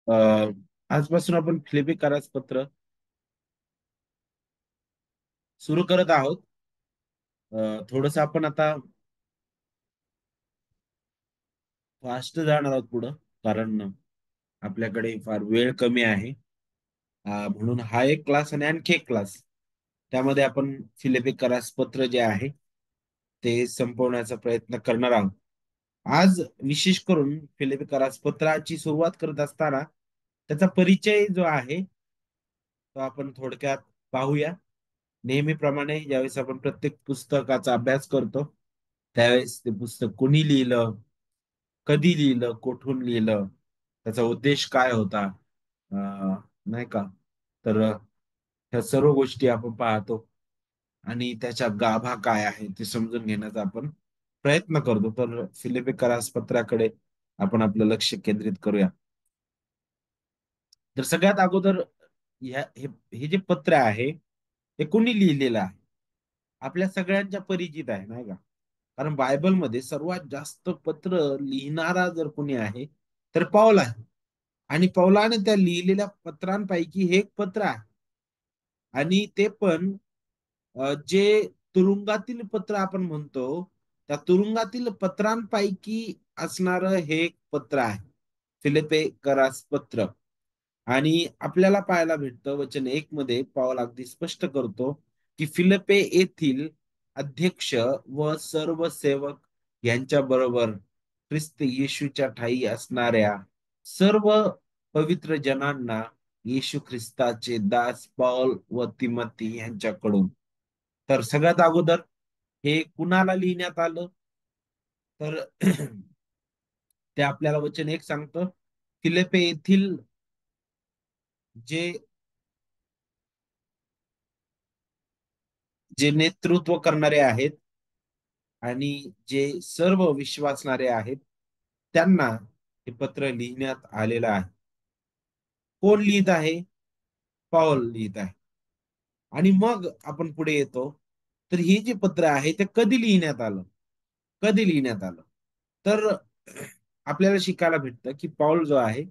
अ, आजपासून आपण फिलिपी करारपत्र सुरू करत आहोत. थोडस आपण आता फास्ट जाणार आहोत पुढं, कारण आपल्याकडे फार वेळ कमी आहे. म्हणून हा एक क्लास आणि आणखी एक क्लास, त्यामध्ये आपण फिलिपी करारपत्र जे आहे ते संपवण्याचा प्रयत्न करणार आहोत. आज विशेष करून फिलिपी करारपत्राची सुरुवात करत असताना त्याचा परिचय जो आहे तो आपण थोडक्यात पाहूया. नेहमीप्रमाणे ज्यावेळेस आपण प्रत्येक पुस्तकाचा अभ्यास करतो त्यावेळेस ते पुस्तक कोणी लिहिलं, कधी लिहिलं, कुठून लिहिलं, त्याचा उद्देश काय होता, नाही का. तर ह्या सर्व गोष्टी आपण पाहतो आणि त्याच्या गाभा काय आहे ते समजून घेण्याचा आपण प्रयत्न करतो. तर फिलिपी करारपत्राकडे आपण आपलं लक्ष केंद्रित करूया. तर सगळ्यात अगोदर हे जे पत्र आहे हे कोणी लिहिलेलं आहे आपल्या सगळ्यांच्या परिचित आहे, नाही का. कारण बायबलमध्ये सर्वात जास्त पत्र लिहिणारा जर कोणी आहे तर पौल आहे. आणि पौलाने त्या लिहिलेल्या पत्रांपैकी हे एक पत्र आहे. आणि ते पण जे तुरुंगातील पत्र आपण म्हणतो त्या तुरुंगातील पत्रांपैकी असणार हे एक पत्र आहे, फिलिपे करास पत्र. आणि आपल्याला पाहायला भेटतं वचन 1 मध्ये पाऊल अगदी स्पष्ट करतो की फिलिपे येथील अध्यक्ष व सर्व सेवक यांच्या बरोबर ख्रिस्त येशूच्या ठायी असणाऱ्या सर्व पवित्र जनांना येशू ख्रिस्ताचे दास पौल व तिमोथी यांच्याकडून. तर सगळ्यात अगोदर हे कुणाला लिहिण्यात आलं, तर ते आपल्याला वचन 1 सांगतं. फिलिपे येथील जे जे नेतृत्व करणारे आहेत आणि जे सर्व विश्वासणारे आहेत त्यांना हे पत्र लिहिण्यात आलेलं आहे. कोण लिहित आहे? पौल लिहित आहे. आणि मग आपण पुढे येतो. तर हे जे पत्र आहे ते कधी लिहिण्यात आलं? कधी लिहिण्यात आलं? तर आपल्याला शिकायला भेटतं की पौल जो आहे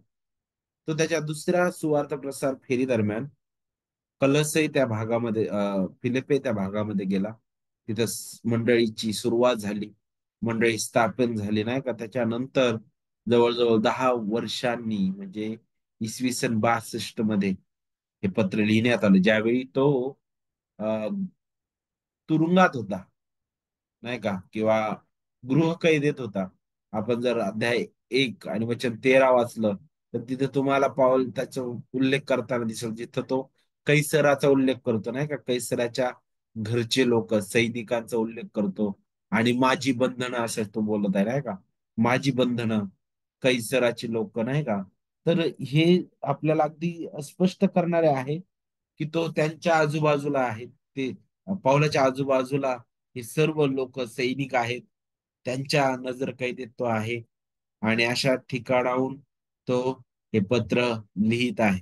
तो त्याच्या दुसऱ्या सुवार्थ प्रसार फेरी दरम्यान कलसई त्या भागामध्ये, फिलिपे त्या भागामध्ये गेला. तिथं मंडळीची सुरुवात झाली, मंडळी स्थापन झाली, नाही का. त्याच्यानंतर जवळजवळ 10 वर्षांनी, म्हणजे इसवी सन 62 मध्ये हे पत्र लिहिण्यात आलं, ज्यावेळी तो अ, तुरुंगात होता, नाही का, किंवा गृहकैदेत होता. आपण जर अध्याय 1 आणि वचन 13 वाचलं तर तिथे तुम्हाला पाऊल त्याचा उल्लेख करताना दिसेल, जिथं तो कैसराचा उल्लेख करतो, नाही का. कैसराच्या घरचे लोक सैनिकांचा उल्लेख करतो आणि माझी बंधनं असं तो बोलत आहे, नाही का. माझी बंधनं, कैसराची लोक, नाही का. तर हे आपल्याला अगदी स्पष्ट करणारे आहे की तो त्यांच्या आजूबाजूला आहे. ते पावलाच्या आजूबाजूला हे सर्व लोक सैनिक आहेत, त्यांच्या नजरकैदेत तो आहे. आणि अशा ठिकाणाहून तो हे पत्र लिहित आहे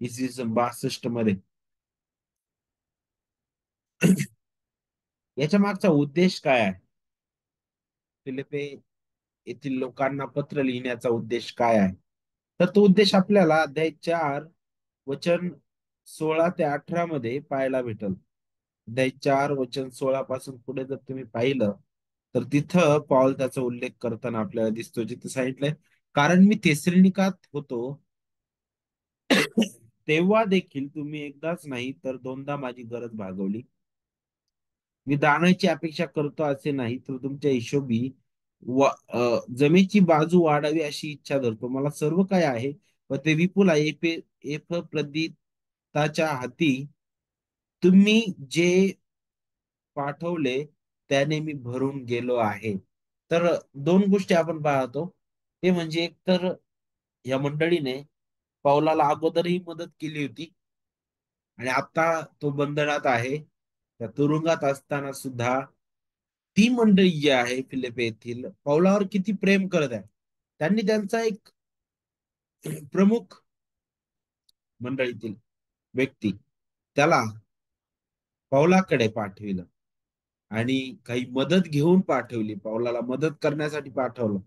इसवी सन 62 मध्ये. याच्या मागचा उद्देश काय आहे? फिलिपे येथील लोकांना पत्र लिहिण्याचा उद्देश काय आहे? तर तो उद्देश आपल्याला अध्याय 4 वचन 16 ते 18 मध्ये पाहायला भेटल. अध्याय 4 वचन 16 पासून पुढे जर तुम्ही पाहिलं तर तिथं पॉल त्याचा उल्लेख करताना आपल्याला दिसतो, जिथे सांगितलंय, कारण मी थेसलोनिकात होतो तेव्हा देखील तुम्ही एकदाच नाही तर दोनदा माझी गरज भागवली. मी दानाची अपेक्षा करतो असे नाही, तर तुमच्या हिशोबी जमेची बाजू वाढावी अशी इच्छा धरतो. मला सर्व काय आहे व ते विपुल आहे. एपफ्रदीताच्या हाती तुम्ही जे पाठवले त्याने मी भरून गेलो आहे. तर दोन गोष्टी आपण पाहतो. ते म्हणजे एक तर या मंडळीने पौलाला अगोदरही मदत केली होती आणि आता तो बंधनात आहे, त्या तुरुंगात असताना सुद्धा ती मंडळी जी आहे फिलिप येथील पौलावर किती प्रेम करत आहे. त्यांनी त्यांचा एक प्रमुख मंडळीतील व्यक्ती त्याला पौलाकडे पाठविलं आणि काही मदत घेऊन पाठवली, पौलाला मदत करण्यासाठी पाठवलं.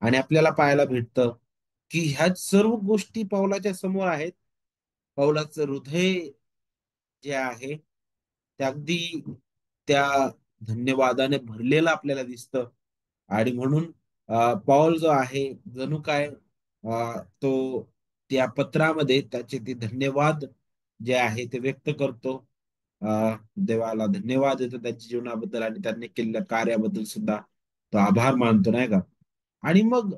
आणि आपल्याला पाहायला भेटतं की ह्या सर्व गोष्टी पावलाच्या समोर आहेत. पावलाचं हृदय जे आहे ते अगदी त्या धन्यवादाने भरलेलं आपल्याला दिसतं. आणि म्हणून पौल जो आहे जणू काय तो त्या पत्रामध्ये त्याचे ते धन्यवाद जे आहे ते व्यक्त करतो. देवाला धन्यवाद देतो त्यांच्या जीवनाबद्दल आणि त्यांनी केलेल्या कार्याबद्दल सुद्धा तो आभार मानतो नाही का. आणि मग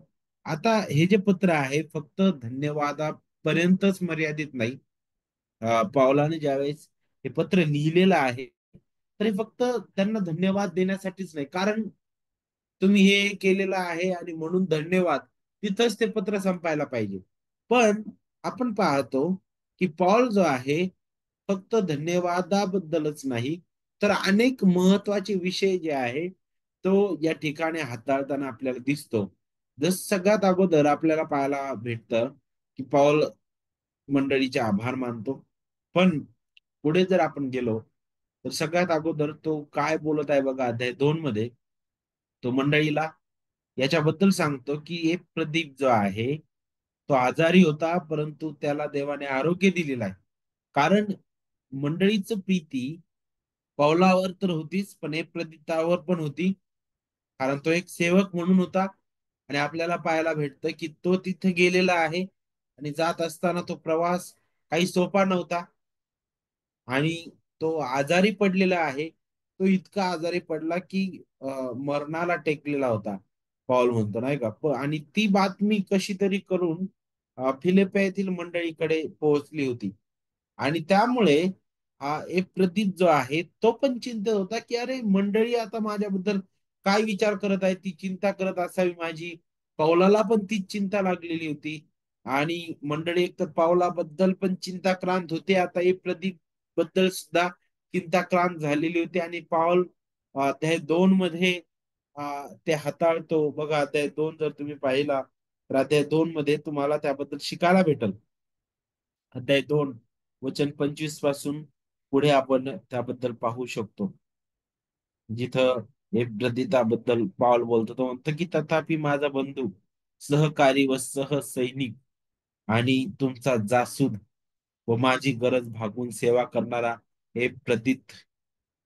आता हे जे पत्र आहे फक्त धन्यवादापर्यंतच मर्यादित नाही. पावलाने ज्यावेळेस हे पत्र लिहिलेलं आहे तरी फक्त त्यांना धन्यवाद देण्यासाठीच नाही, कारण तुम्ही हे केलेलं आहे आणि म्हणून धन्यवाद तिथंच ते पत्र संपायला पाहिजे. पण आपण पाहतो की पॉल जो आहे फक्त धन्यवादाबद्दलच नाही तर अनेक महत्वाचे विषय जे आहे तो या ठिकाणी हाताळताना आपल्याला दिसतो. जस सगळ्यात अगोदर आपल्याला पाहायला भेटतं की पौल मंडळीचे आभार मानतो. पण पुढे जर आपण गेलो तर सगळ्यात अगोदर तो काय बोलत आहे बघा अध्याय 2 मध्ये. तो मंडळीला याच्याबद्दल सांगतो की एक प्रदीप जो आहे तो आजारी होता परंतु त्याला देवाने आरोग्य दिलेलं आहे. कारण मंडळीचं प्रीती पौलावर तर होतीच पण एपफ्रोदीतावर पण होती. कारण तो एक सेवक म्हणून होता. आणि आपल्याला पाहायला भेटतं की तो तिथे गेलेला आहे आणि जात असताना तो प्रवास काही सोपा नव्हता. आणि तो आजारी पडलेला आहे. तो इतका आजारी पडला की मरणाला टेकलेला होता. पौल म्हणतो नाही का. आणि ती बातमी कशी तरी करून फिलिप्पी येथील मंडळीकडे पोहोचली होती. आणि त्यामुळे हा एक प्रदीप जो आहे तो पण चिंतित होता की अरे मंडळी आता माझ्याबद्दल काय विचार करत आहे, ती चिंता करत असावी माझी. पौलाला पण तीच चिंता लागलेली होती. आणि मंडळी एक तर पावलाबद्दल पण चिंताक्रांत होते, आता एक प्रदीप बद्दल सुद्धा चिंताक्रांत झालेली होती. आणि पाऊल अध्याय 2 मध्ये ते हाताळतो बघा. अध्याय 2 जर तुम्ही पाहिला तर अध्याय 2 मध्ये तुम्हाला त्याबद्दल शिकायला भेटल. अध्याय 2 वचन 25 पासून पुढे आपण त्याबद्दल पाहू शकतो. जिथं एफ्रदीताबद्दल पाऊल बोलतो तो म्हणतो की तथापि माझा बंधू सहकारी व सहसैनिक आणि तुमचा जासूद व माझी गरज भागून सेवा करणारा हे प्रतीत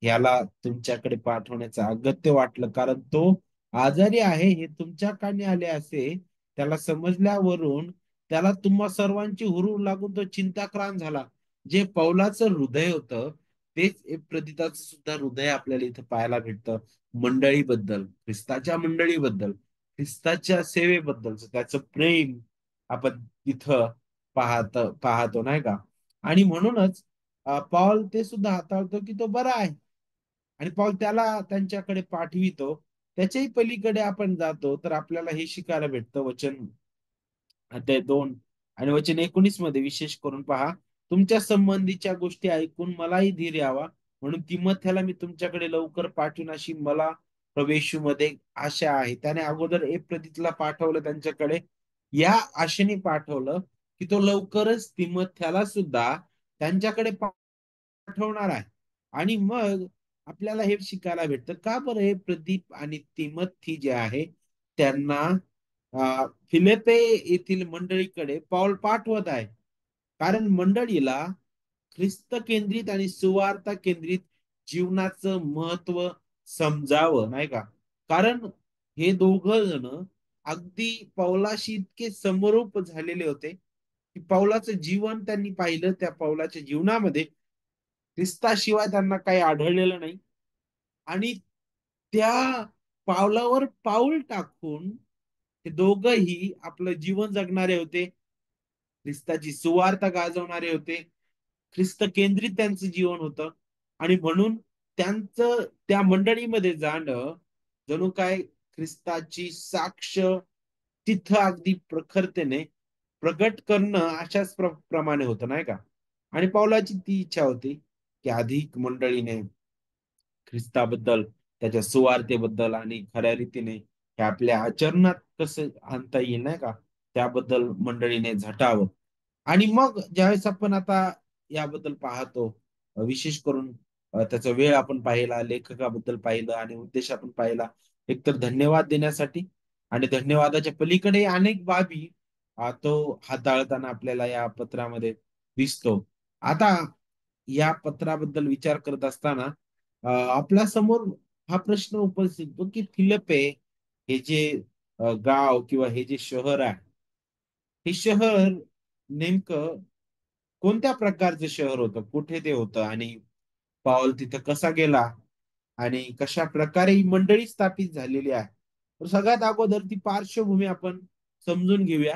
याला तुमच्याकडे पाठवण्याचं अगत्य वाटलं, कारण तो आजारी आहे हे तुमच्याकडे आले असे त्याला समजल्यावरून त्याला तुम्हा सर्वांची हुरूर लागून तो चिंताक्रांत झाला. जे पौलाचं हृदय होतं तेच प्रथिताचं सुद्धा हृदय आपल्याला इथं पाहायला भेटतं. मंडळीबद्दल, ख्रिस्ताच्या मंडळीबद्दल, ख्रिस्ताच्या सेवेबद्दलच त्याचं प्रेम आपण इथं पाहतो नाही का. आणि म्हणूनच पॉल ते सुद्धा हाताळतो की तो बरा आहे. आणि पॉल त्याला त्यांच्याकडे पाठवितो. त्याच्याही पलीकडे आपण जातो तर आपल्याला हे शिकायला भेटतं. वचन अध्याय 2 आणि वचन 19 मध्ये विशेष करून पहा. तुमच्या संबंधीच्या गोष्टी ऐकून मलाही धीर यावा म्हणून तिमोथेला मी तुमच्याकडे लवकर पाठवून अशी मला प्रवेशूमध्ये आशा आहे. त्याने अगोदर एप्रिलला पाठवलं त्यांच्याकडे, या आशेने पाठवलं की तो लवकरच तिमोथेला सुद्धा त्यांच्याकडे पाठवणार आहे. आणि मग आपल्याला हे शिकायला भेटतं का बरं हे प्रदीप आणि तिमोथी जे आहे त्यांना फिलिप्पे येथील मंडळीकडे पौल पाठवत आहे. कारण मंडळीला ख्रिस्त केंद्रित आणि सुवार्थ केंद्रित जीवनाचं महत्व समजावं नाही का. कारण हे दोघ जण अगदी पौलाशी इतके समरूप झालेले होते की पौलाचं जीवन त्यांनी पाहिलं. त्या पौलाच्या जीवनामध्ये ख्रिस्ताशिवाय त्यांना काही आढळलेलं नाही. आणि त्या पावलावर पाऊल टाकून हे दोघही आपलं जीवन जगणारे होते. ख्रिस्ताची सुवार्थ गाजवणारे होते. ख्रिस्त केंद्रित त्यांचं जीवन होतं. आणि म्हणून त्यांचं त्या मंडळीमध्ये जाणं जणू काय ख्रिस्ताची साक्ष तिथं अगदी प्रखरतेने प्रकट करणं अशाच प्रमाणे होतं नाही का. आणि पावलाची ती इच्छा होती की अधिक मंडळीने ख्रिस्ताबद्दल, त्याच्या सुवार्तेबद्दल आणि खऱ्या रीतीने हे आपल्या आचरणात कसं आणता येईल नाही का, त्याबद्दल मंडळीने झटावं. आणि मग ज्यावेळेस आपण आता याबद्दल पाहतो, विशेष करून त्याचा वेळ आपण पाहिला, लेखकाबद्दल पाहिलं आणि उद्देश आपण पाहिला. एकतर धन्यवाद देण्यासाठी आणि धन्यवादाच्या पलीकडे अनेक बाबी तो हाताळताना आपल्याला या पत्रामध्ये दिसतो. आता या पत्राबद्दल विचार करत असताना आपल्या समोर हा प्रश्न उपस्थित होतो की फिलिप्पे हे जे गाव किंवा हे जे शहर आहे, हे शहर नेमकं कोणत्या प्रकारचं शहर होतं, कुठे ते होतं आणि पाऊल तिथं कसा गेला आणि कशा प्रकारे ही मंडळी स्थापित झालेली आहे. तर सगळ्यात अगोदर ती पार्श्वभूमी आपण समजून घेऊया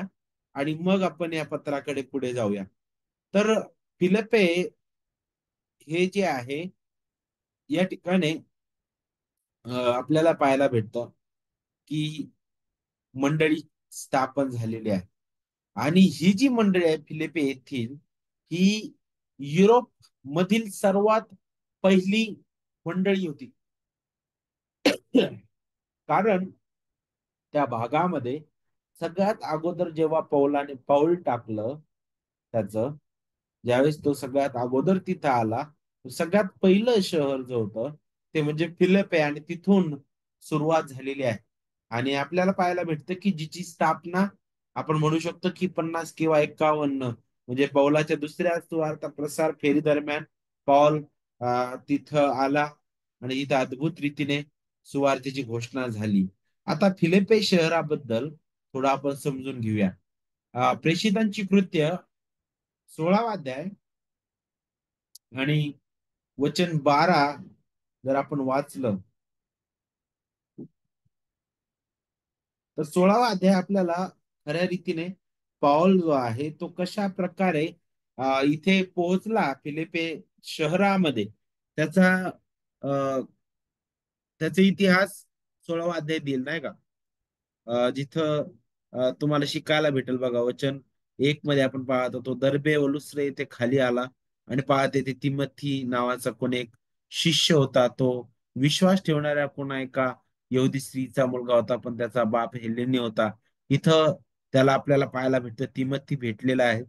आणि मग आपण या पत्राकडे पुढे जाऊया. तर फिलिप्पे हे जे आहे या ठिकाणी आपल्याला पाहायला भेटतं की मंडळी स्थापन झालेली आहे आणि ही जी मंडळी आहे फिलिपे येथील, ही युरोप मधील सर्वात पहिली मंडळी होती. कारण त्या भागामध्ये सगळ्यात अगोदर जेव्हा पौलाने पाऊल टाकलं त्याचं, ज्यावेळेस तो सगळ्यात अगोदर तिथं आला, सगळ्यात पहिलं शहर जो होतं ते म्हणजे फिलिप आहे आणि तिथून सुरुवात झालेली आहे. आणि आपल्याला पाहायला भेटतं की जिची स्थापना आपण म्हणू शकतो की 50 किंवा 51 म्हणजे पौलाच्या दुसऱ्या सुवार्ता प्रसार फेरी दरम्यान पौल तिथं आला आणि इथं अद्भुत रीतीने सुवार्तेची घोषणा झाली. आता फिलिप्पे शहराबद्दल थोडं आपण समजून घेऊया. प्रेषितांची कृत्य 16वा अध्याय आणि वचन 12 जर आपण वाचलं तर 16वा अध्याय आपल्याला खऱ्या रीतीने पौल जो आहे तो कशा प्रकारे इथे पोहोचला फिलिपे शहरामध्ये त्याचा त्याचा इतिहास 16वा अध्याय देईल नाही का. जिथं तुम्हाला शिकायला भेटेल बघा. वचन 1 मध्ये आपण पाहतो तो दर्बे व लुस्रे येथे खाली आला आणि पाहते ते तिमथी नावाचा कोण एक शिष्य होता. तो विश्वास ठेवणाऱ्या कोणा एका यहुदी स्त्रीचा मुलगा होता, पण त्याचा बाप हेलेनी होता. इथं त्याला आपल्याला पाहायला भेटतं तिमथी भेटलेला आहे,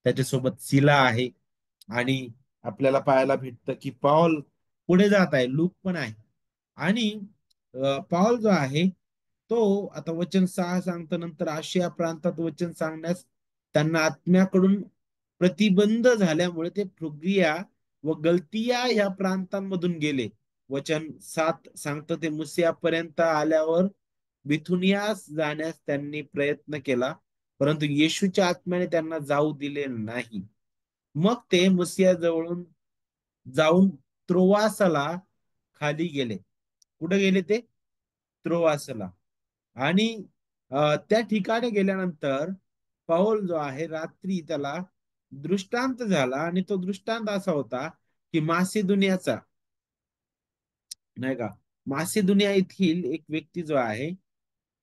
त्याच्यासोबत सिला आहे आणि आपल्याला पाहायला भेटतं की पौल पुढे जात आहे, लूक पण आहे आणि पौल जो आहे तो आता वचन 6 सांगता नंतर आशिया प्रांतात वचन सांगण्यास त्यांना आत्म्याकडून प्रतिबंध झाल्यामुळे ते फ्रुगिया व गलतिया ह्या प्रांतांमधून गेले. वचन 7 सांगतं ते मुसियापर्यंत आल्यावर बिथुनियास जाण्यास त्यांनी प्रयत्न केला, परंतु येशूच्या आत्म्याने त्यांना जाऊ दिले नाही. मग ते मुसिया जवळून जाऊन त्रोवासला खाली गेले. कुठे गेले ते? त्रोवासला. आणि त्या ठिकाणी गेल्यानंतर पाऊल जो आहे रात्री त्याला दृष्टांत झाला आणि तो दृष्टांत असा होता की मासिदुनियाचा नाही का, मासिदुनिया येथील एक व्यक्ती जो आहे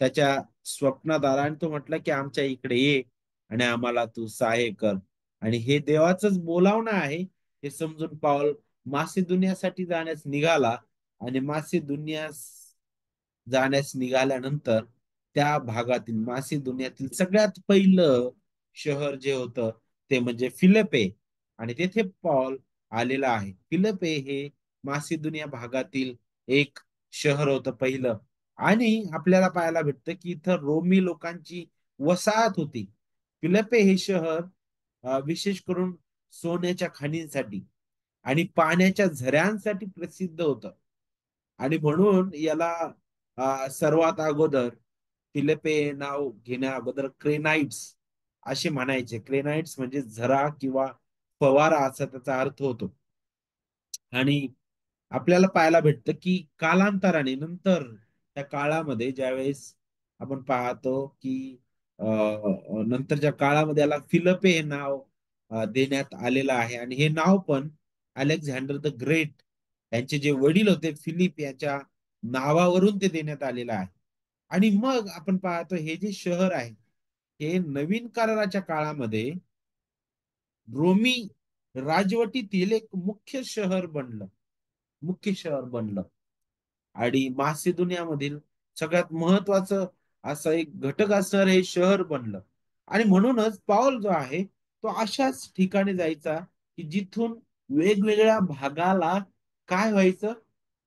त्याच्या स्वप्नात आला आणि तो म्हटला की आमच्या इकडे ये आणि आम्हाला तू सहाय्य कर. आणि हे देवाचंच बोलावणं आहे हे समजून पाऊल मासिदुनियासाठी जाण्यास निघाला आणि मासिदुनिया जाण्यास निघाल्यानंतर त्या भागातील मासिदुनियातील सगळ्यात पहिलं शहर जे होतं ते म्हणजे फिलिपे आणि तेथे पॉल आलेला आहे. फिलिपे हे मासिदुनिया भागातील एक शहर होतं पहिलं आणि आपल्याला पाहायला भेटतं की इथं रोमी लोकांची वसाहत होती. फिलिपे हे शहर विशेष करून सोन्याच्या खाणींसाठी आणि पाण्याच्या झऱ्यांसाठी प्रसिद्ध होतं आणि म्हणून याला सर्वात अगोदर फिलिपे नाव घेण्या अगोदर क्रेनाइट्स असे म्हणायचे. क्रेनाइट्स म्हणजे झरा किंवा फवारा असा त्याचा अर्थ होतो. आणि आपल्याला पाहायला भेटतं की कालांतराने नंतर त्या काळामध्ये ज्यावेळेस आपण पाहतो की नंतरच्या काळामध्ये याला फिलिपे हे नाव देण्यात आलेलं आहे आणि हे नाव पण अलेक्झांडर द ग्रेट यांचे जे वडील होते फिलिप याच्या नावावरून ते देण्यात आलेलं आहे. आणि मग आपण पाहतो हे जे शहर आहे हे नवीन कराराच्या काळामध्ये रोमी राजवटीतील एक मुख्य शहर बनलं आणि मासिदुनियामधील सगळ्यात महत्वाचं असं एक घटक असणार हे शहर बनलं. आणि म्हणूनच पाऊल जो आहे तो अशाच ठिकाणी जायचा की जिथून वेगवेगळ्या भागाला काय व्हायचं,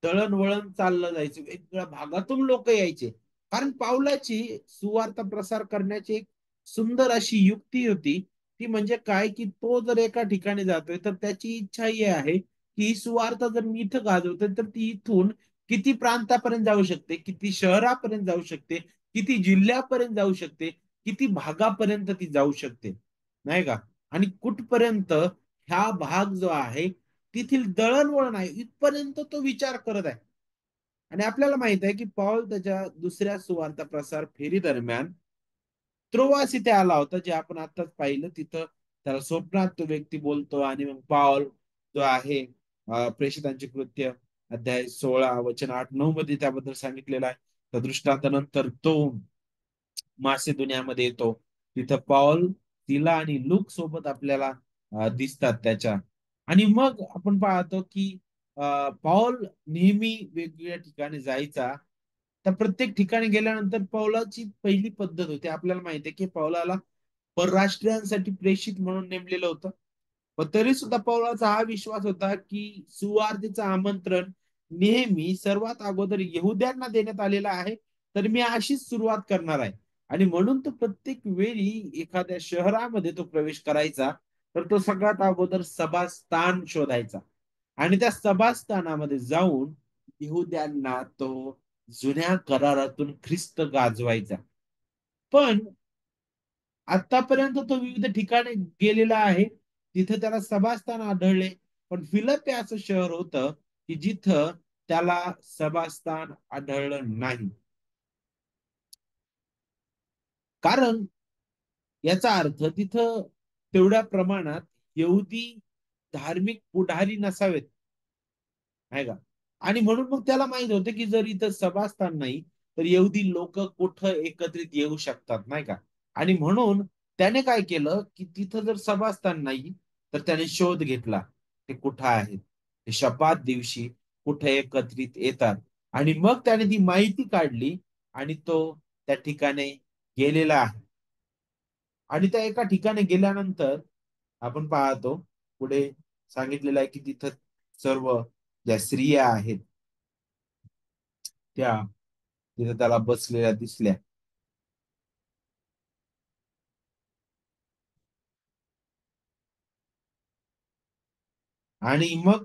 दळणवळण चाललं जायचं, वेगवेगळ्या भागातून लोक यायचे. कारण पावलाची सुवार्ता प्रसार करण्याची एक सुंदर अशी युक्ती होती. ती म्हणजे काय, की तो जर एका ठिकाणी जातोय, तर त्याची इच्छा ही आहे, की ही सुवार्ता जर मी इथं गाजवतोय, तर ती इथून किती प्रांतापर्यंत जाऊ शकते, किती शहरापर्यंत जाऊ शकते, किती जिल्ह्यापर्यंत जाऊ शकते, किती भागापर्यंत ती जाऊ शकते, नाही का? आणि कुठपर्यंत हा भाग जो आहे, तेथील दळणवळण आहे, इथपर्यंत तो विचार करत आहे. आणि आपल्याला माहित आहे, की पौल त्याच्या दुसऱ्या सुवार्ता प्रसार फेरी दरम्यान त्रोवास इथे आला होता, जे आपण आताच पाहिलं. तिथं त्याला स्वप्नात तो व्यक्ती बोलतो आणि मग पाऊल जो आहे प्रेषितांची कृत्य अध्याय 16 वचन 8-9 मध्ये त्याबद्दल सांगितलेलं आहे. त्या दृष्टांतानंतर तो मासेदोनियामध्ये येतो. तिथं पौल, तिला आणि लूक सोबत आपल्याला दिसतात त्याच्या. आणि मग आपण पाहतो की पौल नेहमी वेगवेगळ्या ठिकाणी जायचा. तर प्रत्येक ठिकाणी गेल्यानंतर पौलाची पहिली पद्धत होती. आपल्याला माहिती आहे की पौलाला परराष्ट्रीयांसाठी प्रेषित म्हणून नेमलेलं होतं. पण तरी सुद्धा पौलाचा हा विश्वास होता की सुवार्तेचं आमंत्रण नेहमी सर्वात अगोदर यहुद्यांना देण्यात आलेलं आहे. तर मी अशीच सुरुवात करणार आहे. आणि म्हणून तो प्रत्येक वेळी एखाद्या शहरामध्ये तो प्रवेश करायचा, तर तो सगळ्यात अगोदर सभास्थान शोधायचा. आणि त्या सभास्थानामध्ये जाऊन यहुद्यांना तो जुन्या करारातून ख्रिस्त गाजवायचा. पण आतापर्यंत तो विविध ठिकाणी गेलेला आहे. तिथे त्याला सभास्थान आढळले. पण फिलिप हे असं शहर होतं, की जिथं त्याला सभास्थान आढळलं नाही. कारण याचा अर्थ तिथं तेवढ्या प्रमाणात यहुदी धार्मिक पुढारी नसावेत, आहे का? आणि म्हणून मग त्याला माहित होतं, की जर इथं सभास्थान नाही, तर यहुदी लोक कुठं एकत्रित येऊ शकतात, नाही का? आणि म्हणून त्याने काय केलं, की तिथं जर सभास्थान नाही, तर त्याने शोध घेतला. ते कुठं आहेत? ते शब्बात दिवशी कुठे एकत्रित येतात. आणि मग त्याने ती माहिती काढली आणि तो त्या ठिकाणी गेलेला आहे. आणि त्या एका ठिकाणी गेल्यानंतर आपण पाहतो पुढे सांगितलेलं आहे, की तिथं सर्व ज्या स्त्रिया आहेत त्या तिथे त्याला बसलेल्या दिसल्या. आणि मग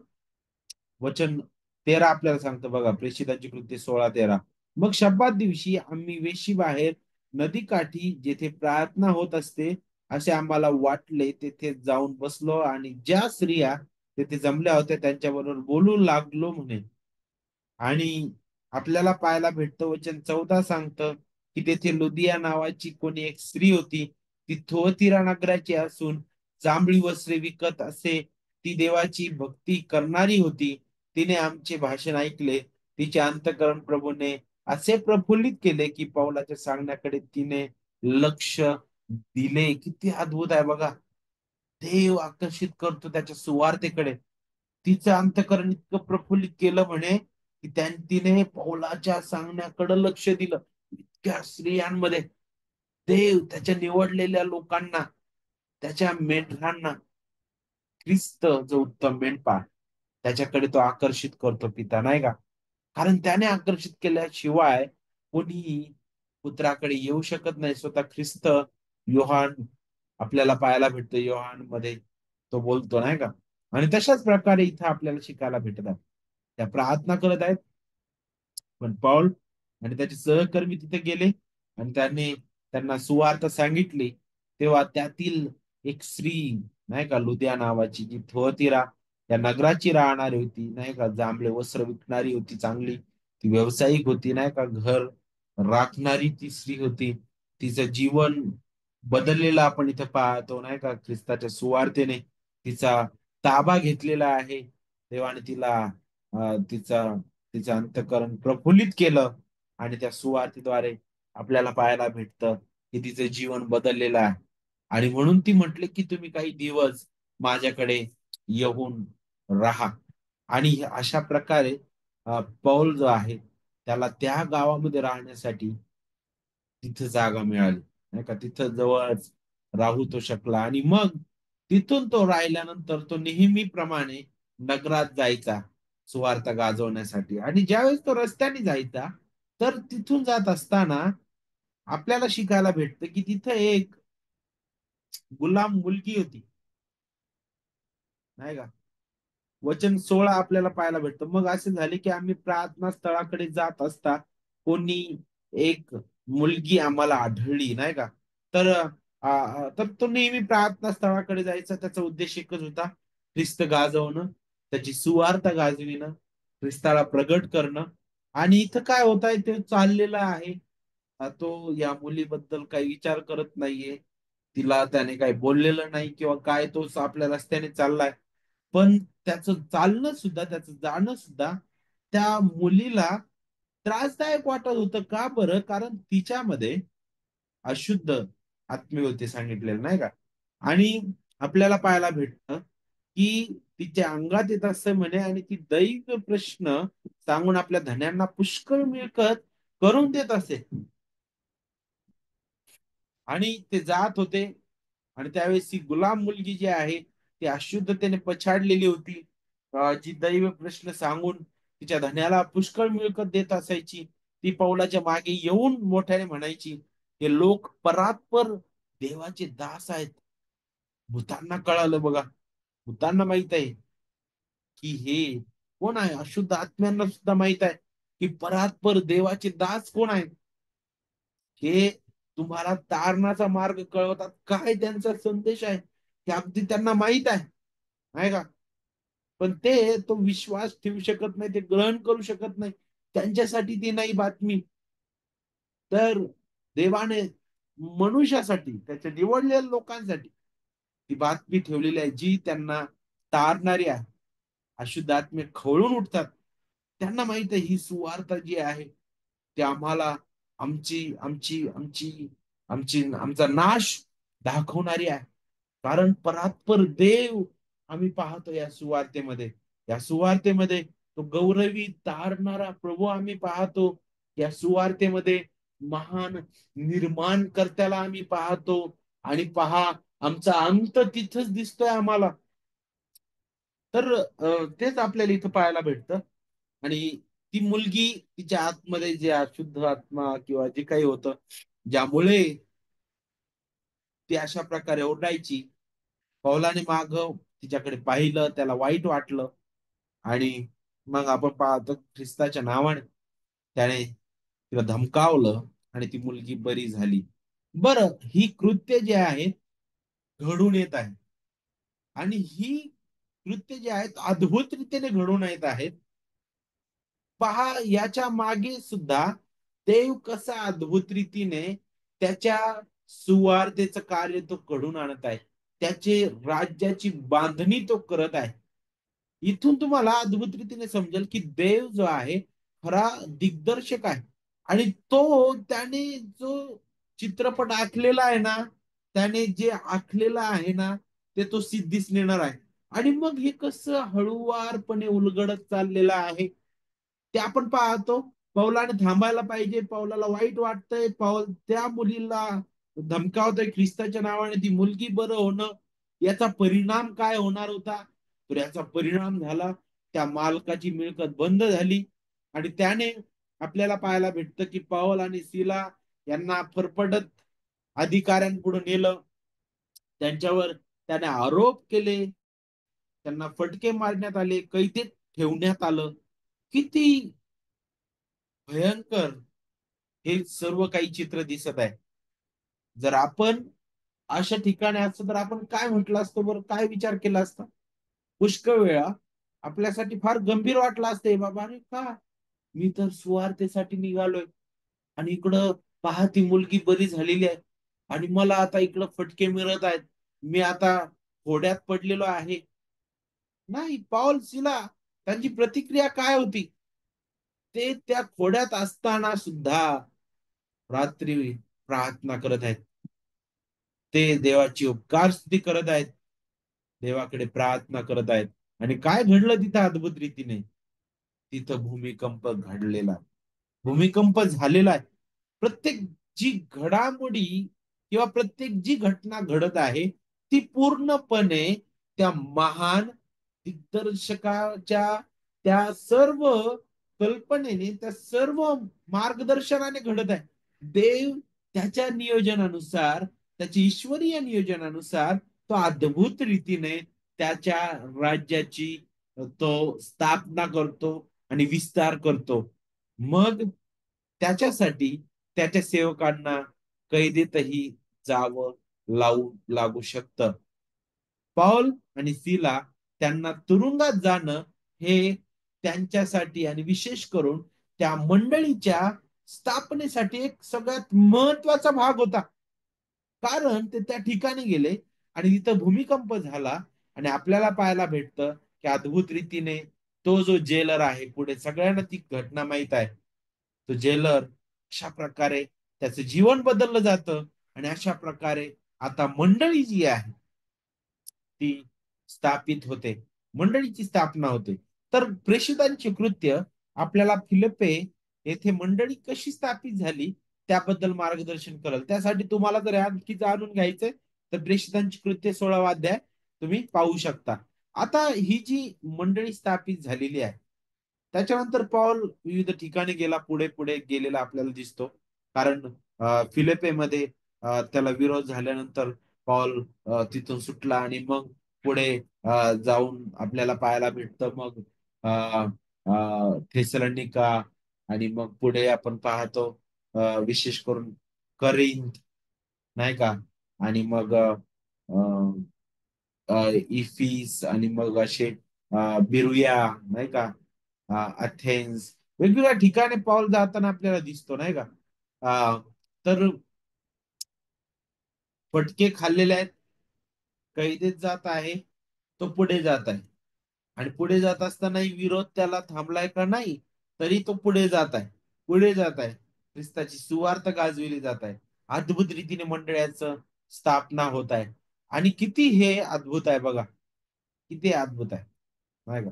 वचन 13 आपल्याला सांगतं बघा, प्रेषितांची कृत्य 16-13. मग शब्दात दिवशी आम्ही वेशी बाहेर नदीकाठी जेथे प्रार्थना होत असते असे आम्हाला वाटले, तेथे जाऊन बसलो आणि ज्या स्त्रिया तेथे जमल्या होत्या त्यांच्याबरोबर बोलू लागलो म्हणे. आणि आपल्याला पाहायला भेटतं वचन 14 सांगतं, की तेथे लुदिया नावाची कोणी एक स्त्री होती. ती थोअतिरा नगराची असून जांभळी वस्त्रे विकत असे ती देवाची भक्ती करणारी होती. तिने आमचे भाषण ऐकले. तिचे अंतःकरण प्रभूने असे प्रफुल्लित केले, की पाऊलाच्या सांगण्याकडे तिने लक्ष दिले. किती अद्भुत आहे बघा. देव आकर्षित करतो त्याच्या सुवार्तेकडे. तिचं अंतःकरण इतकं प्रफुल्लित केलं म्हणे, की तिने पौलाच्या सांगण्याकडे लक्ष दिलं. इतक्या स्त्रियांमध्ये देव त्याच्या निवडलेल्या लोकांना, त्याच्या मेंढरांना, ख्रिस्त जो उत्तम मेंढपाळ त्याच्याकडे तो आकर्षित करतो पिता, नाही का? कारण त्याने आकर्षित केल्याशिवाय कोणी पुत्राकडे येऊ शकत नाही. स्वतः ख्रिस्त योहान आपल्याला पाहायला भेटतो, योहान मध्ये तो बोलतो, नाही का? आणि तशाच प्रकारे इथं आपल्याला शिकायला भेटत आहे. त्या प्रार्थना करत आहेत. पण पौल आणि त्याचे सहकर्मी तिथे गेले आणि त्यांनी त्यांना सुवार्थ सांगितली. तेव्हा त्यातील एक स्त्री, नाही का, लुद्या नावाची, जी थोअतिरा या नगराची राहणारी होती, नाही का, जांभळे वस्त्र विकणारी होती चांगली. ती व्यावसायिक होती, नाही का, घर राखणारी ती स्त्री होती. तिचं जीवन बदललेलं आपण इथे पाहतो, नाही का, ख्रिस्ताच्या सुवार्तेने तिचा ताबा घेतलेला आहे. देवाने तिला तिचा तिचं अंतःकरण प्रफुल्लित केलं. आणि त्या सुवार्तेद्वारे आपल्याला पाहायला भेटतं की तिचं जीवन बदललेलं आहे. आणि म्हणून ती म्हटले की तुम्ही काही दिवस माझ्याकडे येऊन राहा. आणि अशा प्रकारे पौल जो आहे त्याला त्या गावामध्ये राहण्यासाठी तिथं जागा मिळाली, नाही का, तिथं जवळच राहू तो शकला. आणि मग तिथून तो राहिल्यानंतर तो नेहमीप्रमाणे नगरात जायचा सुवार्ता गाजवण्यासाठी. आणि ज्यावेळेस तो रस्त्याने जायचा, तर तिथून जात असताना आपल्याला शिकायला भेटतं की तिथं एक गुलाम मुलगी होती, नाही का. वचन 16 आपल्याला पाहायला भेटतं. मग असे झाले की आम्ही प्रार्थना स्थळाकडे जात असता कोणी एक मुलगी आम्हाला आढळली, नाही का. तर तर तो नेहमी प्रार्थना स्थळाकडे जायचा. त्याचा उद्देश एकच होता, ख्रिस्त गाजवणं, त्याची सुवार्ता गाजविणं, ख्रिस्ताला प्रगट करणं. आणि इथं काय होत आहे ते चाललेलं आहे. तो या मुलीबद्दल काही विचार करत नाहीये. तिला त्याने काही बोललेलं नाही किंवा काय, तोच आपल्या रस्त्याने चाललाय. पण त्याचं चालणं सुद्धा, त्याचं जाणं सुद्धा त्या मुलीला त्रासदायक वाटत होतं. का बरं? कारण तिच्यामध्ये अशुद्ध आत्मे होते सांगितलेलं, नाही का. आणि आपल्याला पाहायला भेटतं की तिच्या अंगात येत असं म्हणे, आणि ती दैव प्रश्न सांगून आपल्या धन्यांना पुष्कळ मिळकत करून देत असे. आणि ते जात होते, आणि त्यावेळेस ही गुलाम मुलगी जी आहे ती अशुद्धतेने पछाडलेली होती, जी दैव प्रश्न सांगून तिच्या धन्याला पुष्कळ मिळकत देत असायची. ती पाऊलाच्या मागे येऊन मोठ्याने म्हणायची, हे लोक परात्पर देवाचे दास आहेत. भूतांना कळालं बघा, भूतांना माहित आहे की हे कोण आहे. अशुद्ध आत्म्यांना सुद्धा माहित आहे की परात्पर देवाचे दास कोण आहेत. हे तुम्हाला तारणाचा मार्ग कळवतात, काय त्यांचा संदेश आहे हे अगदी त्यांना माहित आहे, नाही का. पण ते तो विश्वास ठेवू शकत नाही, ते ग्रहण करू शकत नाही. त्यांच्यासाठी ती नाही बातमी. तर देवाने मनुष्यासाठी, त्याच्या निवडलेल्या लोकांसाठी ती बातमी ठेवलेली आहे, जी त्यांना तारणारी आहे. अशुद्ध आत्मे खवळून उठतात. त्यांना माहित आहे ही सुवार्ता जी आहे ते आम्हाला आमची आमची आमची आमचा नाश दाखवणारी आहे. कारण परात्पर देव आम्ही पाहतो या सुवार्तेमध्ये. या सुवार्तेमध्ये तो गौरवी तारणारा प्रभू आम्ही पाहतो. या सुवार्तेमध्ये महान निर्माणकर्त्याला आम्ही पाहतो. आणि पहा, आमचा अंत तिथंच दिसतोय आम्हाला. तर तेच आपल्याला इथं पाहायला भेटतं. आणि ती मुलगी, तिच्या आतमध्ये जे अशुद्ध आत्मा किंवा जे काही होतं, ज्यामुळे ती अशा प्रकारे ओरडायची, पौलाने माग तिच्याकडे पाहिलं, त्याला वाईट वाटलं. आणि मग आपण पाहतो ख्रिस्ताच्या नावाने त्याने तिला धमकावलं, आणि ती मुलगी बरी झाली. बरं, ही कृत्य जे आहेत घडून येत आहे, आणि ही कृत्य जे आहेत अद्भुत रीतीने घडून येत आहेत. पहा, याच्या मागे सुद्धा देव कसा अद्भुत रीतीने त्याच्या सुवार्तेचं कार्य तो घडून आणत आहे. त्याचे राज्याची बांधणी तो करत आहे. इथून तुम्हाला अद्भुत रीतीने समजेल की देव जो आहे खरा दिग्दर्शक आहे. आणि तो त्याने जो चित्रपट आखलेला आहे ना, त्याने जे आखलेला आहे ना, ते तो सिद्धीस नेणार आहे. आणि मग हे कसं हळूवारपणे उलगडत चाललेलं आहे ते आपण पाहतो. पौलाने थांबायला पाहिजे, पौलाला वाईट वाटतंय, पौल त्या मुलीला धमकावतोय ख्रिस्ताच्या नावाने, ती मुलगी बरं होणं, याचा परिणाम काय होणार होता. तर याचा परिणाम झाला, त्या मालकाची मिळकत बंद झाली. आणि त्याने आपल्याला पाहायला भेटतं की पाऊल आणि सिला यांना फरफटत अधिकाऱ्यांपुढे नेलं. त्यांच्यावर त्याने आरोप केले, त्यांना फटके मारण्यात आले, कैदेत ठेवण्यात आलं. किती भयंकर हे सर्व काही चित्र दिसत आहे. जर आपण अशा ठिकाणी असतो तर आपण काय म्हटलं असतं बरं, काय विचार केला असता. पुष्कळ वेळा आपल्यासाठी फार गंभीर वाटलं असते, बाबा अरे का, मी तर सुवार्तेसाठी निघालोय, आणि इकडं पहा ती मुलगी बरी झालेली आहे, आणि मला आता इकडं फटके मिळत आहेत, मी आता घोड्यात पडलेलो आहे. नाही, पौल सिला त्यांची प्रतिक्रिया काय होती. ते त्या खोड्यात असताना सुद्धा रात्री प्रार्थना करत आहेत. ते देवाची उपकार स्तुती करत आहेत, देवाकडे प्रार्थना करत आहेत. आणि काय घडलं तिथं अद्भुत रीतीने, तिथं भूमिकंप घडलेला, भूमिकंप झालेला आहे. प्रत्येक जी घडामोडी किंवा प्रत्येक जी घटना घडत आहे ती पूर्णपणे त्या महान दिग्दर्शकाच्या त्या सर्व कल्पनेने, त्या सर्व मार्गदर्शनाने घडत आहे. देव त्याच्या नियोजनानुसार त्याच्या ईश्वरीय नियोजनानुसार तो अद्भुत रीतीने त्याच्या राज्याची तो स्थापना करतो आणि विस्तार करतो. मग त्याच्यासाठी त्याच्या सेवकांना कैदेतही जावं लागू शकतं. पौल आणि सिला त्यांना तुरुंगात जाणं हे त्यांच्यासाठी आणि विशेष करून त्या मंडळीच्या स्थापनेसाठी एक सगळ्यात महत्वाचा भाग होता. कारण ते त्या ठिकाणी गेले आणि तिथं भूमिकंप झाला आणि आपल्याला पाहायला भेटतं की अद्भुत रीतीने तो जो जेलर आहे, पुढे सगळ्यांना ती घटना माहित आहे, तो जेलर अशा प्रकारे त्याचं जीवन बदललं जातं आणि अशा प्रकारे आता मंडळी जी आहे ती स्थापित होते, मंडळीची स्थापना होते. तर प्रेषितांची कृत्य आपल्याला फिलिप्पे येथे मंडळी कशी स्थापित झाली त्याबद्दल मार्गदर्शन करेल. त्यासाठी तुम्हाला जर आणखी जाणून घ्यायचंय तर प्रेषितांची कृत्य 16वा अध्याय तुम्ही पाहू शकता. आता ही जी मंडळी स्थापित झालेली आहे, त्याच्यानंतर पौल विविध ठिकाणी गेला, पुढे पुढे गेलेला आपल्याला दिसतो. कारण फिलिप्पेमध्ये त्याला विरोध झाल्यानंतर पौल तिथून सुटला आणि मग पुढे जाऊन आपल्याला पाहायला भेटतं मग अ, थेसलोनिका आणि मग पुढे आपण पाहतो विशेष करून करिंथ, नाही का? आणि मग इफिस आणि मग असे बिरुया, नाही का? अथेन्स, वेगवेगळ्या ठिकाणी पाऊल जाताना आपल्याला दिसतो, नाही का? अ, तर फटके खाल्लेले आहेत, कैदेत जात आहे, तो पुढे जात आहे. आणि पुढे जात असतानाही विरोध त्याला थांबलाय का नाही, तरी तो पुढे जात आहे, पुढे जात आहे. ख्रिस्ताची सुवार्थ गाजविली जात आहे. अद्भुत रीतीने मंडळाचं स्थापना होत आहे. आणि किती हे अद्भुत आहे बघा, किती अद्भुत आहे, नाही का?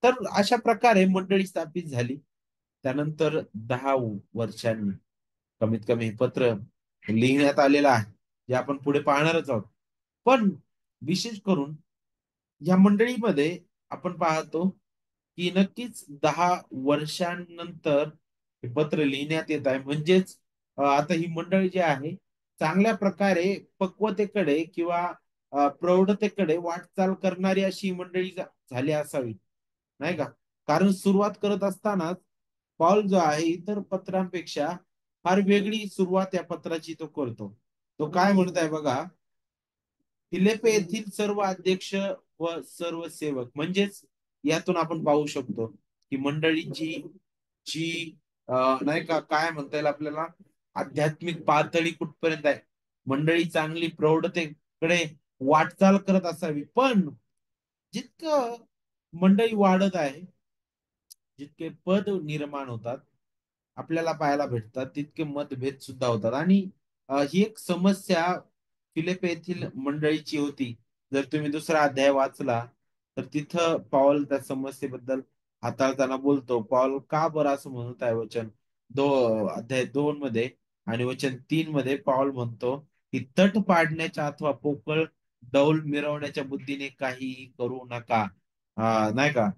तर अशा प्रकारे मंडळी स्थापित झाली. त्यानंतर 10 वर्षांनी कमीत कमी हे पत्र लिहिण्यात आलेलं आहे, जे आपण पुढे पाहणारच आहोत. पण विशेष करून या मंडळीमध्ये आपण पाहतो की नक्कीच 10 वर्षांनंतर हे पत्र लिहिण्यात येत आहे. म्हणजेच आता ही मंडळी जी आहे चांगल्या प्रकारे पक्वतेकडे किंवा प्रौढतेकडे वाटचाल करणारी अशी मंडळी झाली असावी, नाही का? कारण सुरुवात करत असतानाच पॉल जो आहे इतर पत्रांपेक्षा फार वेगळी सुरुवात या पत्राची तो करतो. तो काय म्हणत आहे बघा, फिलिप्पे येथील सर्व अध्यक्ष व सर्व सेवक. म्हणजेच यातून आपण पाहू शकतो की मंडळीची जी नाही का, काय म्हणता येईल आपल्याला, आध्यात्मिक पातळी कुठपर्यंत आहे. मंडळी चांगली प्रौढतेकडे वाटचाल करत असावी. पण जितकं मंडळी वाढत आहे, जितके पद निर्माण होतात आपल्याला पाहायला भेटतात, तितके मतभेद सुद्धा होतात. आणि ही एक समस्या फिलिप येथील मंडळीची होती. जर तुम्ही दुसरा अध्याय वाचला तर तिथं पॉल त्या समस्येबद्दल हाताळताना बोलतो. पॉल का बरं असं म्हणत आहे, वचन अध्याय 2 मध्ये आणि वचन 3 मध्ये पॉल म्हणतो की तट पाडण्याच्या अथवा पोकळ डौल मिरवण्याच्या बुद्धीने काहीही करू नका. नाही का?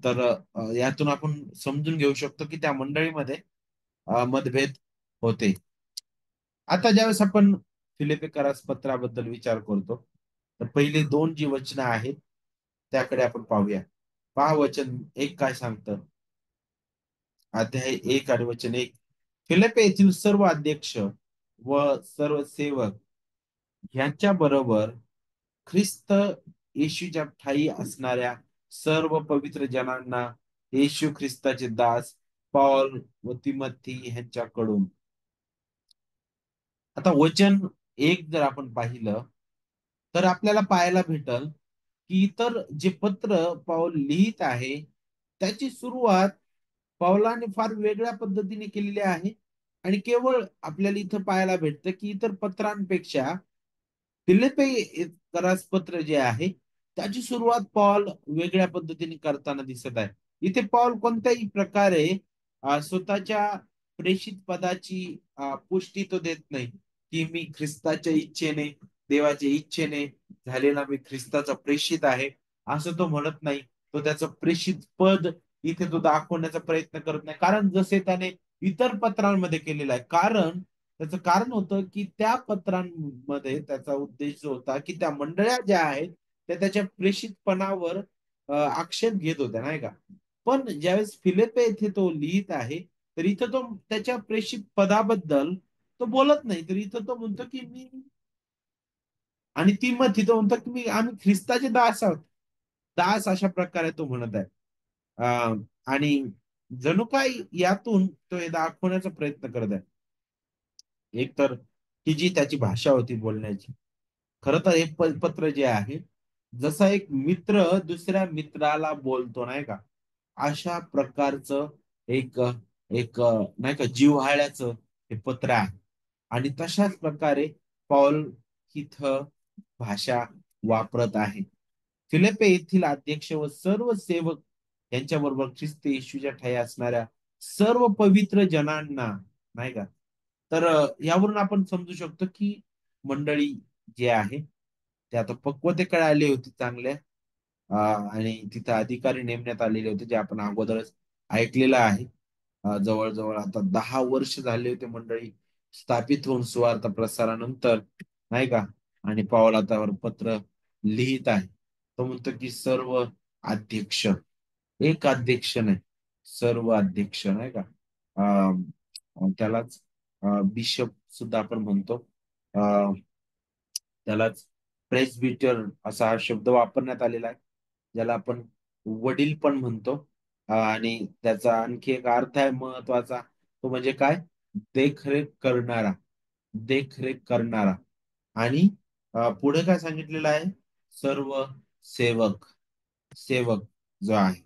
तर यातून आपण समजून घेऊ शकतो की त्या मंडळीमध्ये मतभेद होते. आता ज्यावेळेस आपण फिलिपिकरास पत्राबद्दल विचार करतो तर पहिले दोन जी वचनं आहेत त्याकडे आपण पाहूया. पहा वचन एक काय सांगतं. अध्याय 1 आणि वचन 1. फिलिप येथील सर्व अध्यक्ष व सर्व सेवक ह्यांच्या बरोबर ख्रिस्त येशूच्या ठायी असणाऱ्या सर्व पवित्र जनांना येशू ख्रिस्ताचे दास पॉल व तिमोथी ह्यांच्याकडून. आता वचन एक जर आपण पाहिलं तर आपल्याला पाहायला भेटल की इतर जे पत्र पाऊल लिहित आहे त्याची सुरुवात पावलाने फार वेगळ्या पद्धतीने केलेली आहे. आणि केवळ आपल्याला इथं पाहायला भेटतं की इतर पत्रांपेक्षा फिलिप्पी पत्र जे आहे त्याची सुरुवात पॉल वेगळ्या पद्धतीने करताना दिसत आहे. इथे पॉल कोणत्याही प्रकारे स्वतःच्या प्रेषित पदाची पुष्टी तो देत नाही की मी ख्रिस्ताच्या इच्छेने, देवाच्या इच्छेने झालेला मी ख्रिस्ताचा प्रेषित आहे, असं तो म्हणत नाही. तो त्याचं प्रेषित पद इथे तो दाखवण्याचा प्रयत्न करत नाही, कारण जसे त्याने इतर पत्रांमध्ये केलेला आहे. कारण त्याचं कारण होतं की त्या पत्रांमध्ये त्याचा उद्देश जो होता की त्या मंडळ्या ज्या आहेत त्या त्याच्या प्रेषितपणावर आक्षेप घेत होत्या, नाही का? पण ज्यावेळेस फिलिppe येथे तो लिहित आहे, तर इथं तो त्याच्या प्रेषित पदाबद्दल तो बोलत नाही. तर इथं तो म्हणतो की मी आणि ती मग तिथं म्हणतो की आम्ही ख्रिस्ताचे दास आहोत. दास अशा प्रकारे तो म्हणत आहे. आणि जणू काय यातून तो हे दाखवण्याचा प्रयत्न करत आहे. एक तर ही जी त्याची भाषा होती बोलण्याची. खरं तर हे पत्र जे आहे, जसा एक मित्र दुसऱ्या मित्राला बोलतो नाही का? अशा प्रकारचं एक एक नाही का जिव्हाळ्याचं हे पत्र आहे. आणि तशाच प्रकारे पौल इथं भाषा वापरत आहे. फिलिppe येथील अध्यक्ष व सर्व सेवक यांच्याबरोबर ख्रिस्त येशूच्या ठायी असणाऱ्या सर्व पवित्र जनांना नाही का? तर यावरून आपण समजू शकतो की मंडळी जे आहे ते आता पक्वतेकडे आली होती चांगल्या आणि तिथं अधिकारी नेमण्यात आलेले होते जे आपण अगोदरच ऐकलेलं आहे. जवळजवळ आता 10 वर्ष झाले होते मंडळी स्थापित होऊन सुवार्ता प्रसारानंतर नाही का? आणि पाऊल आता पत्र लिहित आहे. तो म्हणतो की सर्व अध्यक्ष, एक अध्यक्ष नाही, सर्व अध्यक्ष नाही का? त्यालाच बिशप सुद्धा आपण म्हणतो. त्यालाच प्रेस्बिटर असा हा शब्द वापरण्यात आलेला आहे, ज्याला आपण वडील पण म्हणतो. आणि त्याचा आणखी एक अर्थ आहे महत्वाचा, तो म्हणजे काय? देखरेख करणारा, देखरेख करणारा. आणि पुढे काय सांगितलेलं आहे? सर्व सेवक, सेवक जो आहे.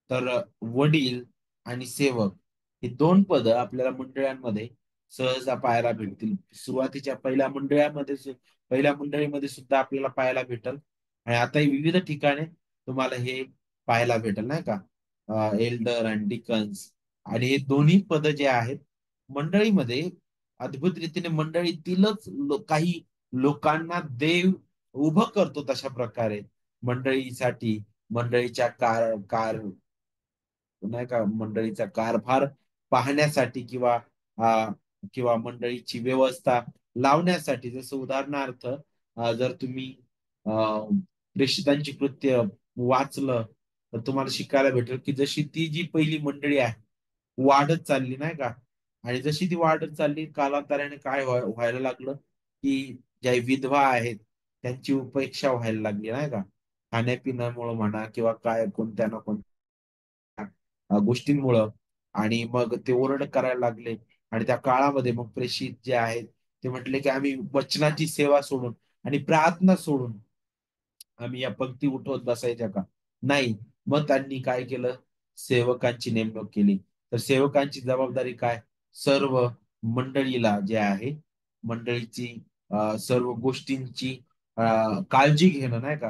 तर वडील आणि सेवक ही दोन पद आपल्याला मंडळांमध्ये सहजा पाहायला भेटतील. सुरुवातीच्या पहिल्या मंडळीमध्ये सुद्धा आपल्याला पाहायला भेटल आणि आताही विविध ठिकाणी तुम्हाला हे पाहायला भेटेल नाही का? एल्डर आणि डिकन्स. आणि हे दोन्ही पद जे आहेत मंडळीमध्ये अद्भुत रीतीने मंडळीतीलच काही लोकांना देव उभं करतो तशा प्रकारे मंडळीसाठी, मंडळीच्या कार कार नाही का मंडळीचा कारभार पाहण्यासाठी किंवा मंडळीची व्यवस्था लावण्यासाठी. जसं उदाहरणार्थ जर तुम्ही अ, प्रेषितांची कृत्य वाचलं तर तुम्हाला शिकायला भेटेल की जशी ती जी पहिली मंडळी आहे वाढत चालली नाही का? आणि जशी ती वाढत चालली कालांतराने काय व्हायला लागलं की ज्या विधवा आहेत त्यांची उपेक्षा व्हायला लागली नाही का? खाण्यापिण्यामुळे म्हणा किंवा काय कोणत्या ना कोणत्या गोष्टींमुळं. आणि मग ते ओरड करायला लागले आणि त्या काळामध्ये मग प्रेषित जे आहेत ते म्हटले की आम्ही वचनाची सेवा सोडून आणि प्रार्थना सोडून आम्ही या पंक्ती उठवत बसायच्या का? नाही. मग त्यांनी काय केलं? सेवकांची नेमणूक केली. तर सेवकांची जबाबदारी काय? सर्व मंडळीला जे आहे मंडळीची सर्व गोष्टींची अ, काळजी घेणं नाही का?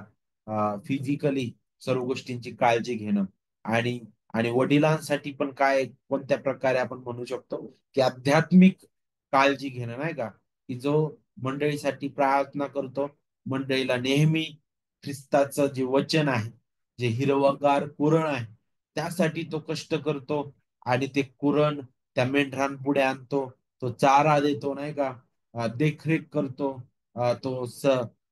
फिजिकली सर्व गोष्टींची काळजी घेणं. आणि आणि वडिलांसाठी पण काय कोणत्या प्रकारे आपण म्हणू शकतो की आध्यात्मिक काळजी घेणं नाही का? की जो मंडळीसाठी प्रार्थना करतो, मंडळीला नेहमी ख्रिस्ताचं जे वचन आहे, जे हिरवंगार कुरण आहे, त्यासाठी तो कष्ट करतो आणि ते कुरण त्या मेंढरांपुढे आणतो. तो चारा देतो नाही का? देखरेख करतो. तो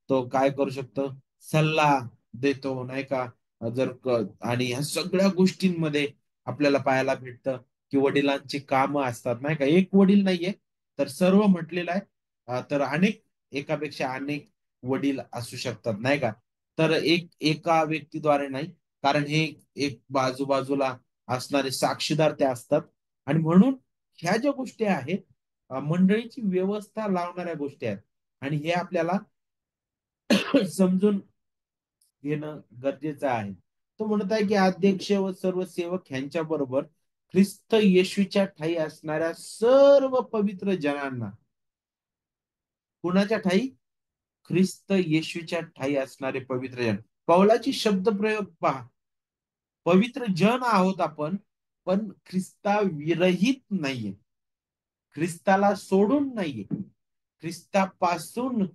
तो काय करू शकतो? सल्ला देतो नाही का? आणि ह्या सगळ्या गोष्टींमध्ये आपल्याला पाहायला भेटतं की वडिलांची कामं असतात नाही का? एक वडील नाहीये, तर सर्व म्हटलेलं आहे. तर एकापेक्षा अनेक वडील असू शकतात नाही का? तर एका व्यक्तीद्वारे नाही, कारण हे एक बाजूबाजूला असणारे साक्षीदार ते असतात. आणि म्हणून ह्या ज्या गोष्टी आहेत मंडळीची व्यवस्था लावणाऱ्या गोष्टी आहेत. आणि हे आपल्याला समजून घेणं गरजेचं आहे. तो म्हणत आहे की अध्यक्ष व सर्व सेवक ह्यांच्या बरोबर ख्रिस्त येशूच्या ठायी असणाऱ्या सर्व पवित्र जनांना. कुणाच्या ठायी? ख्रिस्त येशूच्या ठायी असणारे पवित्र जन. पौलाची शब्दप्रयोग पहा. पवित्र जन आहोत आपण, पण ख्रिस्ता विरहित नाहीये. ख्रिस्ताला सोडून नाहीये. ख्रिस्तापासून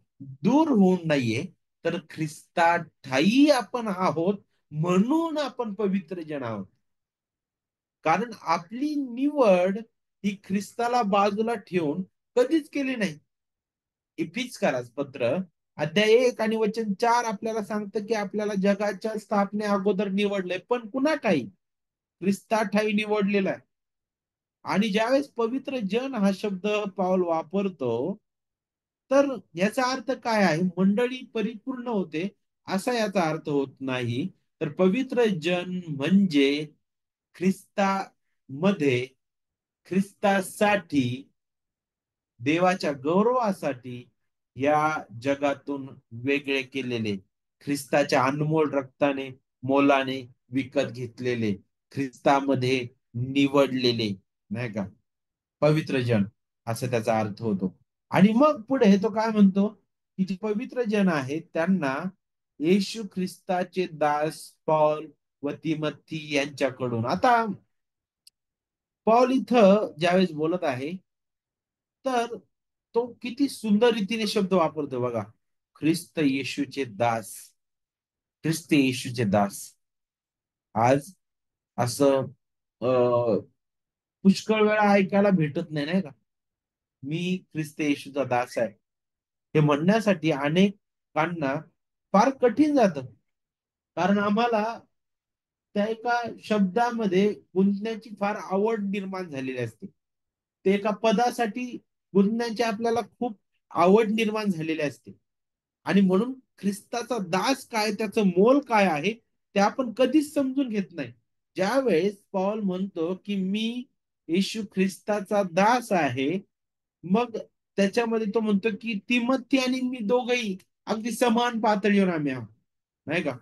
दूर होऊन नाहीये. तर ख्रिस्ता ठायी आपण आहोत म्हणून आपण पवित्र जन आहोत. कारण आपली निवड ही ख्रिस्ताला बाजूला ठेवून कधीच केली नाही. इफिसकारास पत्र अध्याय 1 आणि वचन 4 आपल्याला सांगतं की आपल्याला जगाच्या स्थापने अगोदर निवडलंय, पण कुणा ठाई? ख्रिस्ता ठाई निवडलेला आहे. आणि ज्यावेळेस पवित्र जन हा शब्द पाऊल वापरतो, तर याचा अर्थ काय आहे? मंडळी परिपूर्ण होते असा याचा अर्थ होत नाही. तर पवित्र जन म्हणजे ख्रिस्तामध्ये, ख्रिस्तासाठी, देवाच्या गौरवासाठी या जगातून वेगळे केलेले, ख्रिस्ताच्या अनमोल रक्ताने, मोलाने विकत घेतलेले, ख्रिस्तामध्ये निवडलेले, नाही का? पवित्र जन असा त्याचा अर्थ होतो. आणि मग पुढे तो काय म्हणतो, की जे पवित्र जन आहेत त्यांना येशू ख्रिस्ताचे दास पौल व तिमोथी यांच्याकडून. आता पौल इथं ज्यावेळेस बोलत आहे, तर तो किती सुंदर रीतीने शब्द वापरतो बघा. ख्रिस्त येशूचे दास, ख्रिस्त येशूचे दास. आज असं पुष्कळ वेळा ऐकायला भेटत नाही, नाही का? मी ख्रिस्त येशूचा दास आहे. हे म्हणण्यासाठी अनेकांना फार कठीण जातं. कारण आम्हाला त्या एका शब्दामध्ये गुंतण्याची फार आवड निर्माण झालेली असते. ते एका पदासाठी गुंतण्याची आपल्याला खूप आवड निर्माण झालेली असते. आणि म्हणून ख्रिस्ताचा दास काय, त्याचं मोल काय आहे, ते आपण कधीच समजून घेत नाही. ज्यावेळेस पौल म्हणतो, की मी येशू ख्रिस्ताचा दास आहे, मग त्याच्यामध्ये तो म्हणतो, की तिमोथी आणि मी दोघंही अगदी समान पातळीवर आम्ही आहोत, नाही का?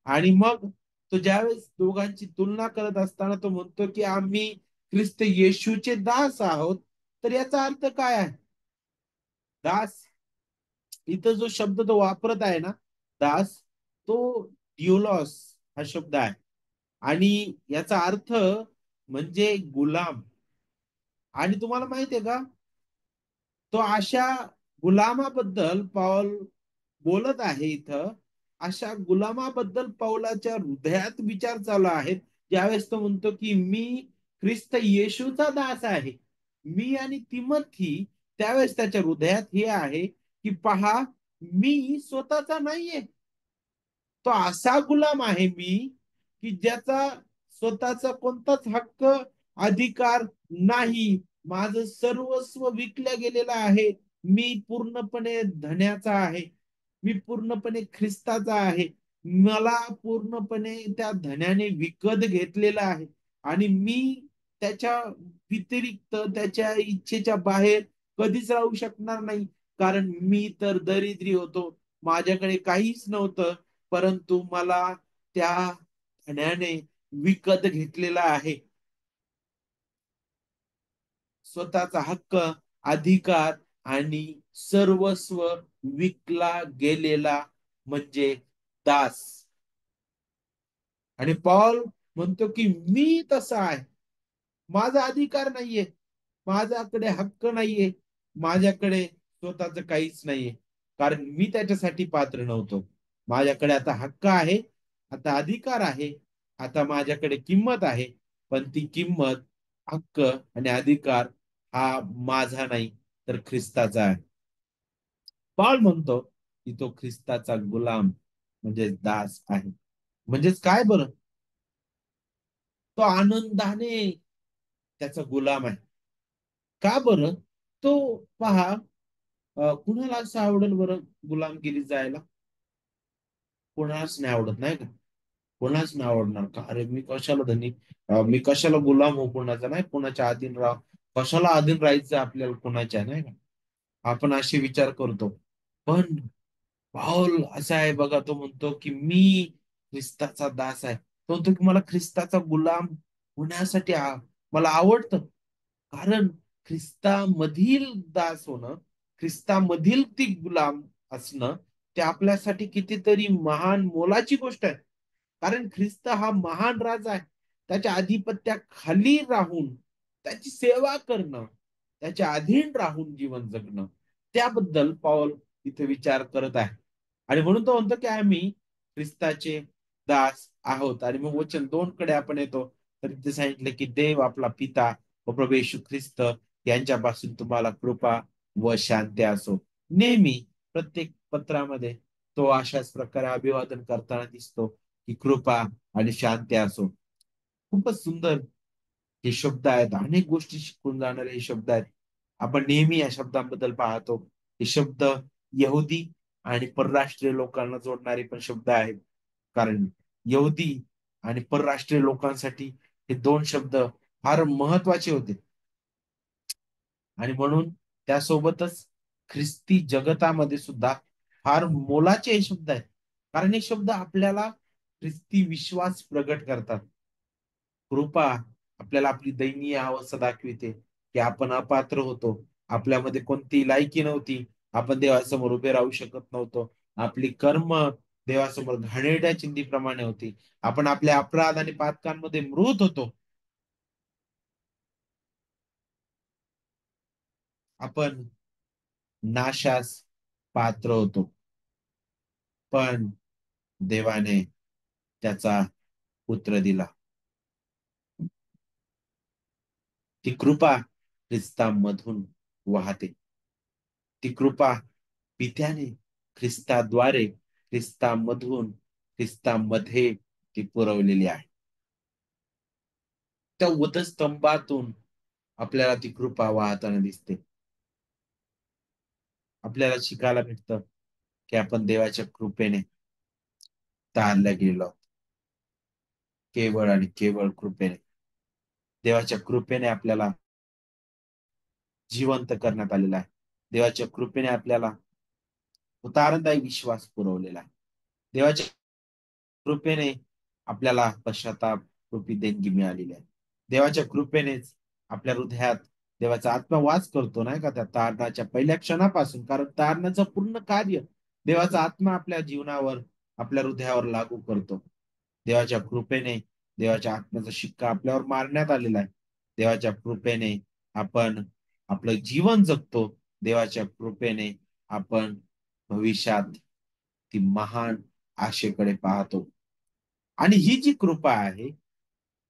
आणि मग तो ज्यावेळेस दोघांची तुलना करत असताना तो म्हणतो, की आम्ही ख्रिस्त येशूचे दास आहोत. तर याचा अर्थ काय आहे? दास, इथं जो शब्द तो वापरत आहे ना, दास, तो डिओलॉस हा शब्द आहे. आणि याचा अर्थ म्हणजे गुलाम. आणि तुम्हाला माहिती आहे का, तो अशा गुलामाबद्दल पाऊल बोलत आहे इथं. अशा गुलामाबद्दल पाऊलाच्या हृदयात विचार चालू आहेत. ज्यावेळेस तो म्हणतो, की मी ख्रिस्त येशूचा दास आहे, मी आणि तिमोथी, त्यावेळेस त्याच्या हृदयात हे आहे, की पहा, मी स्वतःचा नाहीये. तो असा गुलाम आहे मी, की ज्याचा स्वतःचा कोणताच हक्क, अधिकार नाही. माझं सर्वस्व विकलं गेलेलं आहे. मी पूर्णपणे धन्याचा आहे. मी पूर्णपणे ख्रिस्ताचा आहे. मला पूर्णपणे त्या धन्याने विकत घेतलेलं आहे. आणि मी त्याच्या व्यतिरिक्त, त्याच्या इच्छेच्या बाहेर कधीच राहू शकणार नाही. कारण मी तर दरिद्री होतो. माझ्याकडे काहीच नव्हतं. परंतु मला त्या धन्याने विकत घेतलेला आहे. स्वतःचा हक्क, अधिकार आणि सर्वस्व विकला गेलेला म्हणजे दास. आणि पॉल म्हणतो, की मी तसा आहे. माझा अधिकार नाहीये, माझ्याकडे हक्क नाहीये, माझ्याकडे स्वतःच काहीच नाहीये. कारण मी त्याच्यासाठी पात्र नव्हतो. माझ्याकडे आता हक्क आहे, आता अधिकार आहे, आता माझ्याकडे किंमत आहे. पण ती किंमत, हक्क आणि अधिकार हा माझा नाही, तर ख्रिस्ताचा आहे. पॉल म्हणतो, की तो ख्रिस्ताचा गुलाम म्हणजे दास आहे. म्हणजेच काय बरं? तो आनंदाने त्याचा गुलाम आहे. का बरं? तो पहा, कुणाला असं आवडेल बरं गुलामगिरी जायला? कोणालाच नाही आवडत, नाही का? कोणाच नाही आवडणार का? अरे मी कशाला मी कशाला गुलाम हो कोणाचा, नाही कोणाच्या अधीन राह, कशाला अधीन राहायचं आपल्याला कोणाच्या, नाही का? आपण असे विचार करतो. पण पाऊल असा आहे बघा, तो म्हणतो, की मी ख्रिस्ताचा दास आहे. तो म्हणतो, की मला ख्रिस्ताचा गुलाम होण्यासाठी मला आवडतं. कारण ख्रिस्तामधील दास होणं, ख्रिस्तामधील ती गुलाम असणं, ते आपल्यासाठी कितीतरी महान मोलाची गोष्ट आहे. कारण ख्रिस्त हा महान राजा आहे. त्याच्या आधिपत्याखाली राहून त्याची सेवा करणं, त्याच्या अधीन राहून जीवन जगणं, त्याबद्दल पौल इथे विचार करत आहे. आणि म्हणून तो म्हणतो, की आम्ही ख्रिस्ताचे दास आहोत. आणि मग वचन 2 कडे आपण येतो, तर तिथे सांगितलं, की देव आपला पिता व प्रभू येशू ख्रिस्त यांच्यापासून तुम्हाला कृपा व शांती असो. नेहमी प्रत्येक पत्रामध्ये तो अशाच प्रकारे अभिवादन करताना दिसतो की कृपा आणि शांती असो. खूपच सुंदर हे शब्द आहेत. अनेक गोष्टी शिकून जाणारे हे शब्द आहेत. आपण नेहमी या शब्दांबद्दल पाहतो. हे शब्द यहुदी आणि परराष्ट्रीय लोकांना जोडणारे पण शब्द आहेत. कारण यहुदी आणि परराष्ट्रीय लोकांसाठी हे दोन शब्द फार महत्वाचे होते. आणि म्हणून त्यासोबतच ख्रिस्ती जगतामध्ये सुद्धा फार मोलाचे हे शब्द आहेत. कारण हे शब्द आपल्याला ख्रिस्ती विश्वास प्रगट करतात. कृपा आपल्याला आपली दयनीय अवस्था दाखविते की आपण अपात्र होतो. आपल्यामध्ये कोणतीही लायकी नव्हती. आपण देवासमोर उभे राहू शकत नव्हतो. आपली कर्म देवासमोर घाणेरड्या चिंधीप्रमाणे होती. आपण आपल्या अपराध आणि पातकांमध्ये मृत होतो. आपण नाशास पात्र होतो. पण देवाने त्याचा पुत्र दिला. ती कृपा ख्रिस्तामधून वाहते. ती कृपा पित्याने ख्रिस्ताद्वारे, ख्रिस्तामधून, ख्रिस्तामध्ये ती पुरवलेली आहे. त्या वधस्तंभातून आपल्याला ती कृपा वाहताना दिसते. आपल्याला शिकायला भेटतं की आपण देवाच्या कृपेने तारल्या गेलो. केवळ आणि केवळ कृपेने. देवाच्या कृपेने आपल्याला जिवंत करण्यात आलेला आहे. देवाच्या कृपेने आपल्याला उतारदायी विश्वास पुरवलेला आहे. देवाच्या कृपेने आपल्याला पश्चाताप रूपी देणगी मिळालेली आहे. देवाच्या कृपेनेच आपल्या हृदयात देवाचा आत्मा वास करतो नाही का त्या तारणाच्या पहिल्या क्षणापासून. कारण तारणाचं पूर्ण कार्य देवाचा आत्मा आपल्या जीवनावर, आपल्या हृदयावर लागू करतो. देवाच्या कृपेने देवाच्या आत्म्याचा शिक्का आपल्यावर मारण्यात आलेला आहे. देवाच्या कृपेने आपण आपलं जीवन जगतो. देवाच्या कृपेने आपण भविष्यात ती महान आशेकडे पाहतो. आणि ही जी कृपा आहे,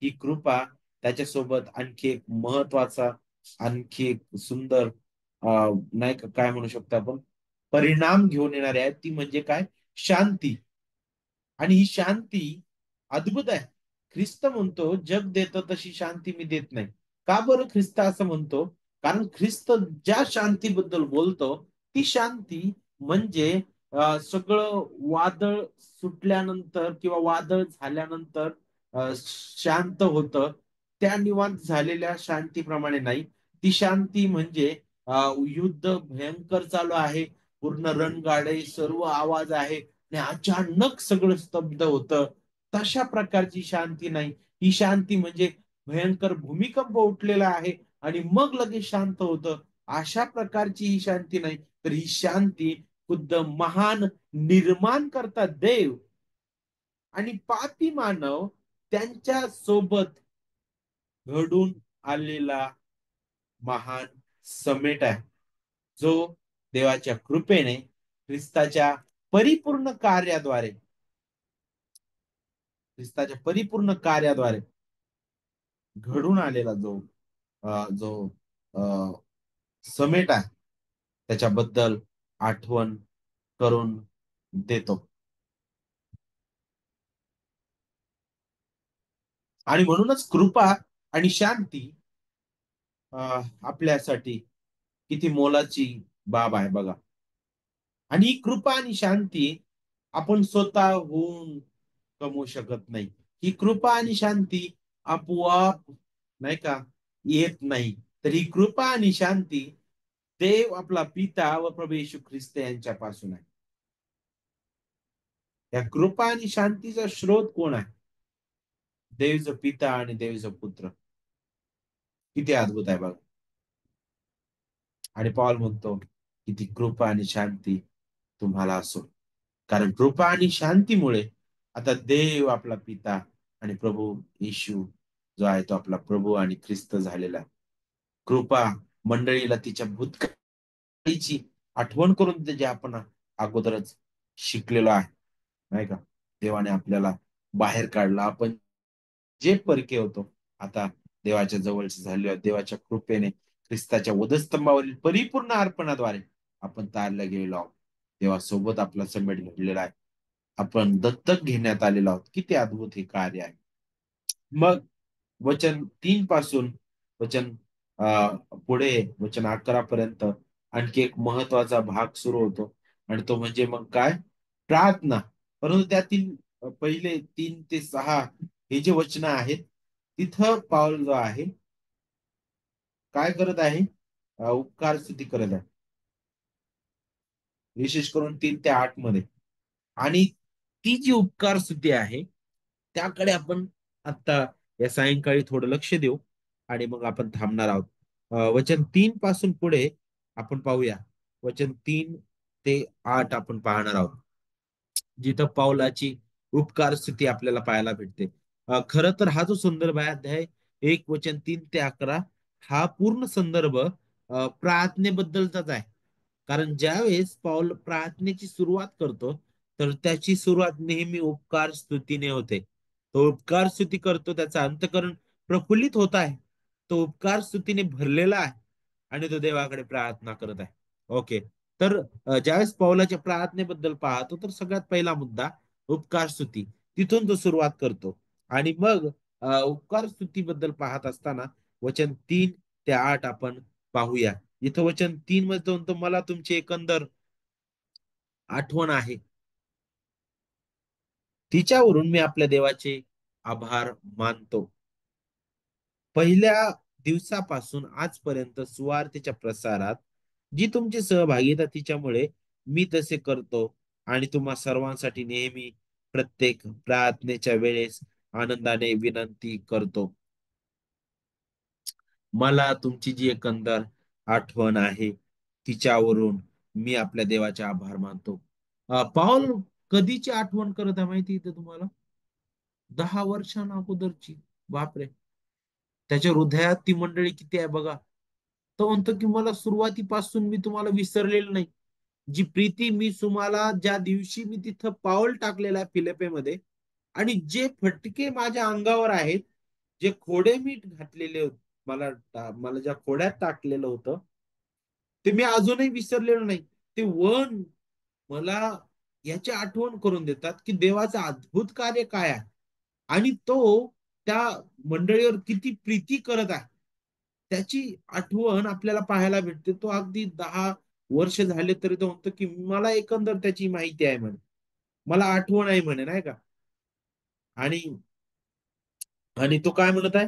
ही कृपा त्याच्यासोबत आणखी एक महत्वाचा, आणखी एक सुंदर नाही का काय म्हणू शकतो आपण, परिणाम घेऊन येणारे आहेत. ती म्हणजे काय? शांती. आणि ही शांती अद्भुत आहे. ख्रिस्त म्हणतो, जग देतं तशी शांती मी देत नाही. का बरं ख्रिस्त असं म्हणतो? कारण ख्रिस्त ज्या शांतीबद्दल बोलतो, ती शांती म्हणजे सगळं वादळ सुटल्यानंतर किंवा वादळ झाल्यानंतर शांत होतं, त्या निवांत झालेल्या शांतीप्रमाणे नाही. ती शांती म्हणजे युद्ध भयंकर चालू आहे, पूर्ण रणगाडे, सर्व आवाज आहे आणि अचानक सगळं स्तब्ध होतं. तशा प्रकारची शांती नाही. ही शांती म्हणजे भयंकर भूमिकंप उठलेला आहे आणि मग लगेच शांत होतं. अशा प्रकारची ही शांती नाही. तर ही शांती खुद्द महान निर्माण करता देव आणि पापी मानव त्यांच्या सोबत घडून आलेला महान समेट आहे. जो देवाच्या कृपेने ख्रिस्ताच्या परिपूर्ण कार्याद्वारे, ख्रिस्ताच्या परिपूर्ण कार्याद्वारे घडून आलेला जो अ, समेट आहे, त्याच्याबद्दल आठवण करून देतो. आणि म्हणूनच कृपा आणि शांती आपल्यासाठी किती मोलाची बाब आहे बघा. आणि ही कृपा आणि शांती आपण स्वतःहून कमवू शकत नाही. ही कृपा आणि शांती आपोआप नाही का येत नाही. तर ही कृपा आणि शांती देव आपला पिता व प्रभू येशू ख्रिस्त यांच्यापासून आहे. या कृपा आणि शांतीचा स्रोत कोण आहे? देवचं पिता आणि देवचं पुत्र. किती अद्भुत आहे बघा. आणि पॉल म्हणतो की ती कृपा आणि शांती तुम्हाला असो. कारण कृपा आणि शांतीमुळे आता देव आपला पिता आणि प्रभू येशू जो आहे तो आपला प्रभू आणि ख्रिस्त झालेला आहे. कृपा मंडळीला तिच्या भूतकाळीची आठवण करून देते, जे आपण अगोदरच शिकलेलो आहे नाही का. देवाने आपल्याला बाहेर काढला. आपण जे परके होतो आता देवाच्या जवळचे झाले. देवाच्या कृपेने ख्रिस्ताच्या वधस्तंभावरील परिपूर्ण अर्पणाद्वारे आपण तारल्या गेलेलो आहोत. देवासोबत आपला संबंध घडलेला आहे. आपण दत्तक घेण्यात आलेलो आहोत. किती अद्भुत हे कार्य आहे. मग वचन 3 पासून वचन पुढे वचन 11 पर्यंत आणखी एक महत्वाचा भाग सुरू होतो आणि तो म्हणजे मग काय? प्रार्थना. परंतु त्यातील पहिले 3 ते 6 हे जे वचन आहेत, तिथं पाऊल जो आहे, काय करत आहे? उपकार स्तुती करत आहे. विशेष करून 3 ते 8 मध्ये. आणि ती जी उपकार स्तुती आहे, त्याकडे आपण आता या सायंकाळी थोडं लक्ष देऊ आणि मग आपण थांबणार आहोत. वचन 3 पासून पुढे आपण पाहूया. वचन 3 ते 8 आपण पाहणार आहोत. जिथं पाऊलाची उपकार स्तुती आपल्याला पाहायला भेटते. खरं तर हा जो संदर्भ आहे अध्याय 1 वचन 3 ते 11 हा पूर्ण संदर्भ प्रार्थनेबद्दलचाच आहे. कारण ज्यावेळेस पाऊल प्रार्थनेची सुरुवात करतो, तर त्याची सुरुवात नेहमी उपकार स्तुतीने होते. तो उपकार स्तुती करतो, त्याचं अंतःकरण प्रफुल्लित होत आहे. तो उपकार स्तुतीने भरलेला आहे आणि तो देवाकडे प्रार्थना करत आहे. ओके. तर ज्यावेळेस पौलाच्या प्रार्थनेबद्दल पाहतो तर सगळ्यात पहिला मुद्दा उपकार स्तुती. तिथून तो सुरुवात करतो आणि मग उपकार स्तुतीबद्दल पाहत असताना वचन 3 ते 8 आपण पाहूया. इथं वचन 3 मध्ये म्हणतो, मला तुमची एकंदर आठवण आहे. तिच्यावरून मी आपल्या देवाचे आभार मानतो. पहिल्या दिवसापासून आजपर्यंत सुवार्तेच्या प्रसारात जी तुमची सहभागिता तिच्यामुळे मी तसे करतो आणि तुम्हा सर्वांसाठी नेहमी प्रत्येक प्रार्थनेच्या वेळेस आनंदाने विनंती करतो. मला तुमची जी एकंदर आठवण आहे तिच्यावरून मी आपल्या देवाचे आभार मानतो. पाऊल कधीची आठवण करत आहे माहिती इथे तुम्हाला? 10 वर्षांना अगोदरची. बापरे. त्याच्या हृदयात ती मंडळी किती आहे बघा. तो म्हणतो की मला सुरुवातीपासून मी तुम्हाला विसरलेलं नाही. जी प्रीती मी तुम्हाला ज्या दिवशी मी तिथं पाऊल टाकलेलं आहे फिलिपेमध्ये आणि जे फटके माझ्या अंगावर आहेत, जे खोडे मी घातलेले होते, मला ज्या खोड्यात टाकलेलं होतं, ते मी अजूनही विसरलेलो नाही. ते वन मला याची आठवण करून देतात, की देवाचं अद्भुत कार्य काय आहे आणि तो त्या मंडळीवर किती प्रीती करत आहे. त्याची आठवण आपल्याला पाहायला भेटते. तो अगदी 10 वर्ष झाले तरी तो म्हणतो, की मला एकंदर त्याची माहिती आहे म्हणे. मला आठवण आहे म्हणे, नाही का? आणि आणि तो काय म्हणत आहे,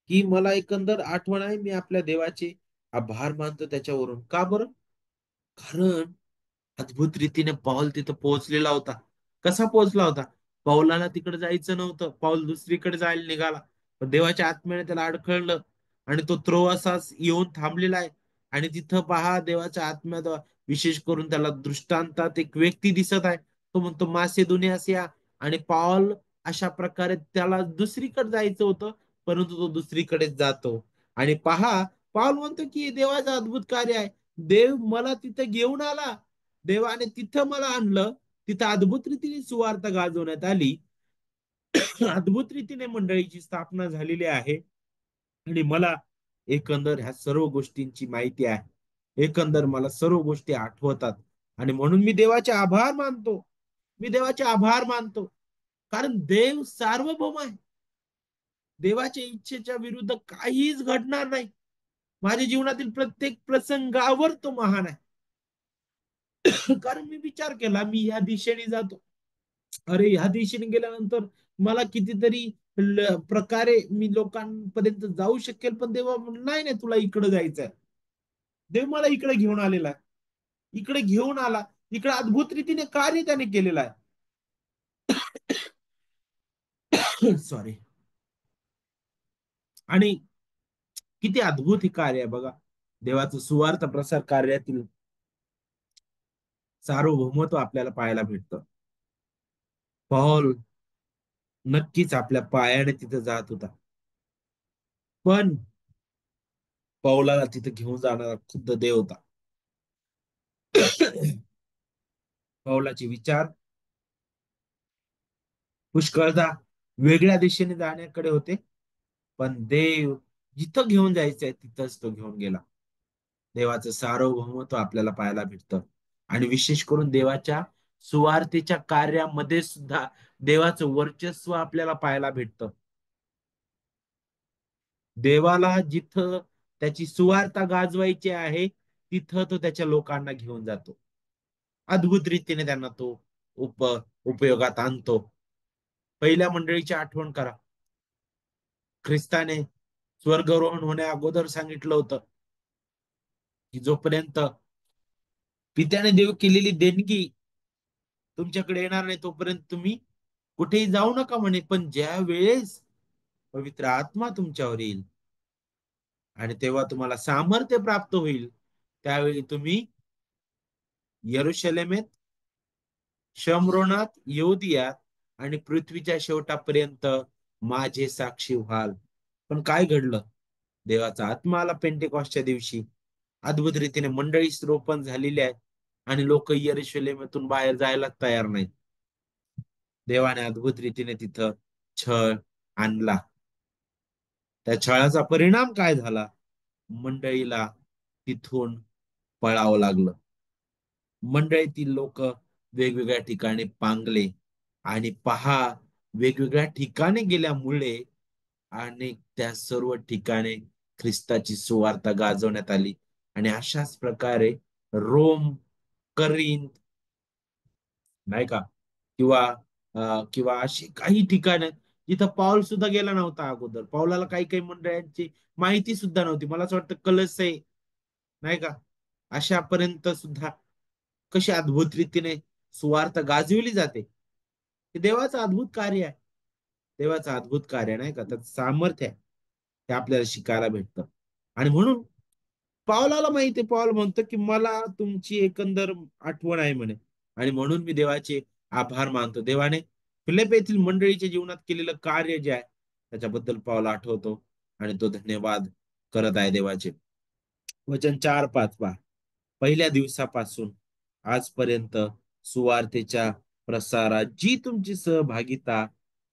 की मला एकंदर आठवण आहे. मी आपल्या देवाचे आभार मानतो त्याच्यावरून. का बरं? कारण अद्भुत रीतीने पाऊल तिथं पोहोचलेला होता. कसा पोहोचला होता? पाऊलाला तिकडे जायचं नव्हतं. पाऊल दुसरीकडे जायला निघाला. पण देवाच्या आत्म्याने त्याला अडखळलं आणि तो त्रोआसास येऊन थांबलेला आहे. आणि तिथं पहा देवाच्या आत्म्यात विशेष करून त्याला दृष्टांतात एक व्यक्ती दिसत आहे. तो म्हणतो मासेदोनियास या आणि पाऊल अशा प्रकारे त्याला दुसरीकडे जायचं होतं, परंतु तो दुसरीकडेच जातो. आणि पहा, पाऊल म्हणतो की देवाचं अद्भुत कार्य आहे. देव मला तिथं घेऊन आला. देवाने तिथं मला आणलं. तिथं अद्भुत रीतीने सुवार्ता गाजवण्यात आली. अद्भुत रीतीने मंडळीची स्थापना झालेली आहे आणि मला एकंदर ह्या सर्व गोष्टींची माहिती आहे. एकंदर मला सर्व गोष्टी आठवतात आणि म्हणून मी देवाचे आभार मानतो. मी देवाचे आभार मानतो. कारण देव सार्वभौम आहे. देवाच्या इच्छेच्या विरुद्ध काहीच घडणार नाही. माझ्या जीवनातील प्रत्येक प्रसंगावर तो महान आहे. कारण मी विचार केला, मी ह्या दिशेने जातो. अरे ह्या दिशेने गेल्यानंतर मला कितीतरी प्रकारे मी लोकांपर्यंत जाऊ शकेल, पण देवा नाही नाही तुला इकडे जायचंय. देव मला इकडे घेऊन आलेला आहे. इकडे घेऊन आला. इकडे अद्भुत रीतीने कार्य त्याने केलेलं आहे. सॉरी. आणि किती अद्भुत हे कार्य आहे बघा. देवाचं सुवार्थ प्रसार कार्यातील सार्वभौमत्व आपल्याला पाहायला भेटतं. पॉल नक्कीच आपल्या पायाने तिथे जात होता. पण पौलाला तिथे घेऊन जाणारा खुद्द देव होता. पौलाचे विचार पुष्कळदा वेगळ्या दिशेने जाण्याकडे होते, पण देव जिथं घेऊन जायचंय तिथंच तो घेऊन गेला. देवाचं सार्वभौमत्व आपल्याला पाहायला भेटतं. आणि विशेष करून देवाच्या सुवार्तेच्या कार्यामध्ये सुद्धा देवाचं वर्चस्व आपल्याला पाहायला भेटतं. देवाला जिथं त्याची सुवार्ता गाजवायची आहे, तिथं तो त्याच्या लोकांना घेऊन जातो. अद्भुत रीतीने त्यांना तो उप उपयोगात आणतो. पहिल्या मंडळीची आठवण करा. ख्रिस्ताने स्वर्गारोहण होण्या अगोदर सांगितलं होतं की जोपर्यंत पित्याने देव केलेली देणगी तुमच्याकडे येणार नाही, तोपर्यंत तुम्ही कुठेही जाऊ नका म्हणे. पण ज्या वेळेस पवित्र आत्मा तुमच्यावर येईल आणि तेव्हा तुम्हाला सामर्थ्य प्राप्त होईल, त्यावेळी तुम्ही यरुशलेमेत, शमरोनात, यहूदियात आणि पृथ्वीच्या शेवटापर्यंत माझे साक्षी व्हाल. पण काय घडलं? देवाचा आत्मा आला पेंटेकॉस्टच्या दिवशी. अद्भुत रीतीने मंडळी रोपण झालेली आहे आणि लोक यरुशलेमेतून बाहेर जायला तयार नाहीत. देवाने अद्भुत रीतीने तिथं छळ आणला. त्या छळाचा परिणाम काय झाला? मंडळीला तिथून पळावं लागलं. मंडळीतील लोक वेगवेगळ्या ठिकाणी पांगले आणि पहा, वेगवेगळ्या ठिकाणी गेल्यामुळे आणि त्या सर्व ठिकाणी ख्रिस्ताची सुवार्ता गाजवण्यात आली. आणि अशाच प्रकारे रोम, करिंथ, नाही का, किंवा किंवा अशी काही ठिकाण आहेत जिथं पाऊल सुद्धा गेला नव्हता अगोदर. पाऊलाला काही काही मंडळांची माहिती सुद्धा नव्हती. मला असं वाटतं कलसे, नाही का, अशापर्यंत सुद्धा कशी अद्भुत रीतीने सुवार्ता गाजविली जाते. हे देवाचं अद्भुत कार्य आहे. देवाचं अद्भुत कार्य, नाही का, त्याचं सामर्थ्य आहे. ते आपल्याला शिकायला भेटतं. आणि म्हणून पावलाला माहिती आहे, पाऊल म्हणतो की मला तुमची एकंदर आठवण आहे म्हणे. आणि म्हणून मी देवाचे आभार मानतो. देवाने फिलिप येथील मंडळीच्या जीवनात केलेलं कार्य जे आहे त्याच्याबद्दल पाऊल आठवतो आणि तो धन्यवाद करत आहे देवाचे. वचन 4-5 पहा. पहिल्या दिवसापासून आजपर्यंत सुवार्तेच्या प्रसारात जी तुमची सहभागिता,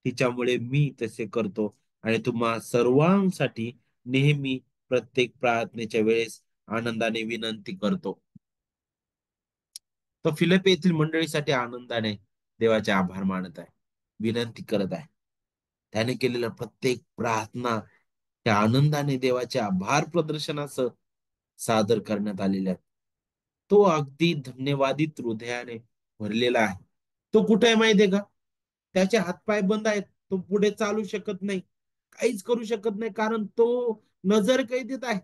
तिच्यामुळे मी तसे करतो आणि तुम्हा सर्वांसाठी नेहमी प्रत्येक प्रार्थनेच्या वेळेस आनंदाने विनंती करतो. तो फिलिप येथील मंडळीसाठी आनंदाने देवाचे आभार मानत आहे, विनंती करत आहे. त्याने केलेल्या प्रत्येक प्रार्थना त्या आनंदाने देवाच्या आभार प्रदर्शनासह सादर करण्यात आलेल्या आहेत. तो अगदी धन्यवादित हृदयाने भरलेला आहे. तो कुठे आहे माहितीये का? त्याचे हातपाय बंद आहेत. तो पुढे चालू शकत नाही, काहीच करू शकत नाही, कारण तो नजर कैदेत आहे.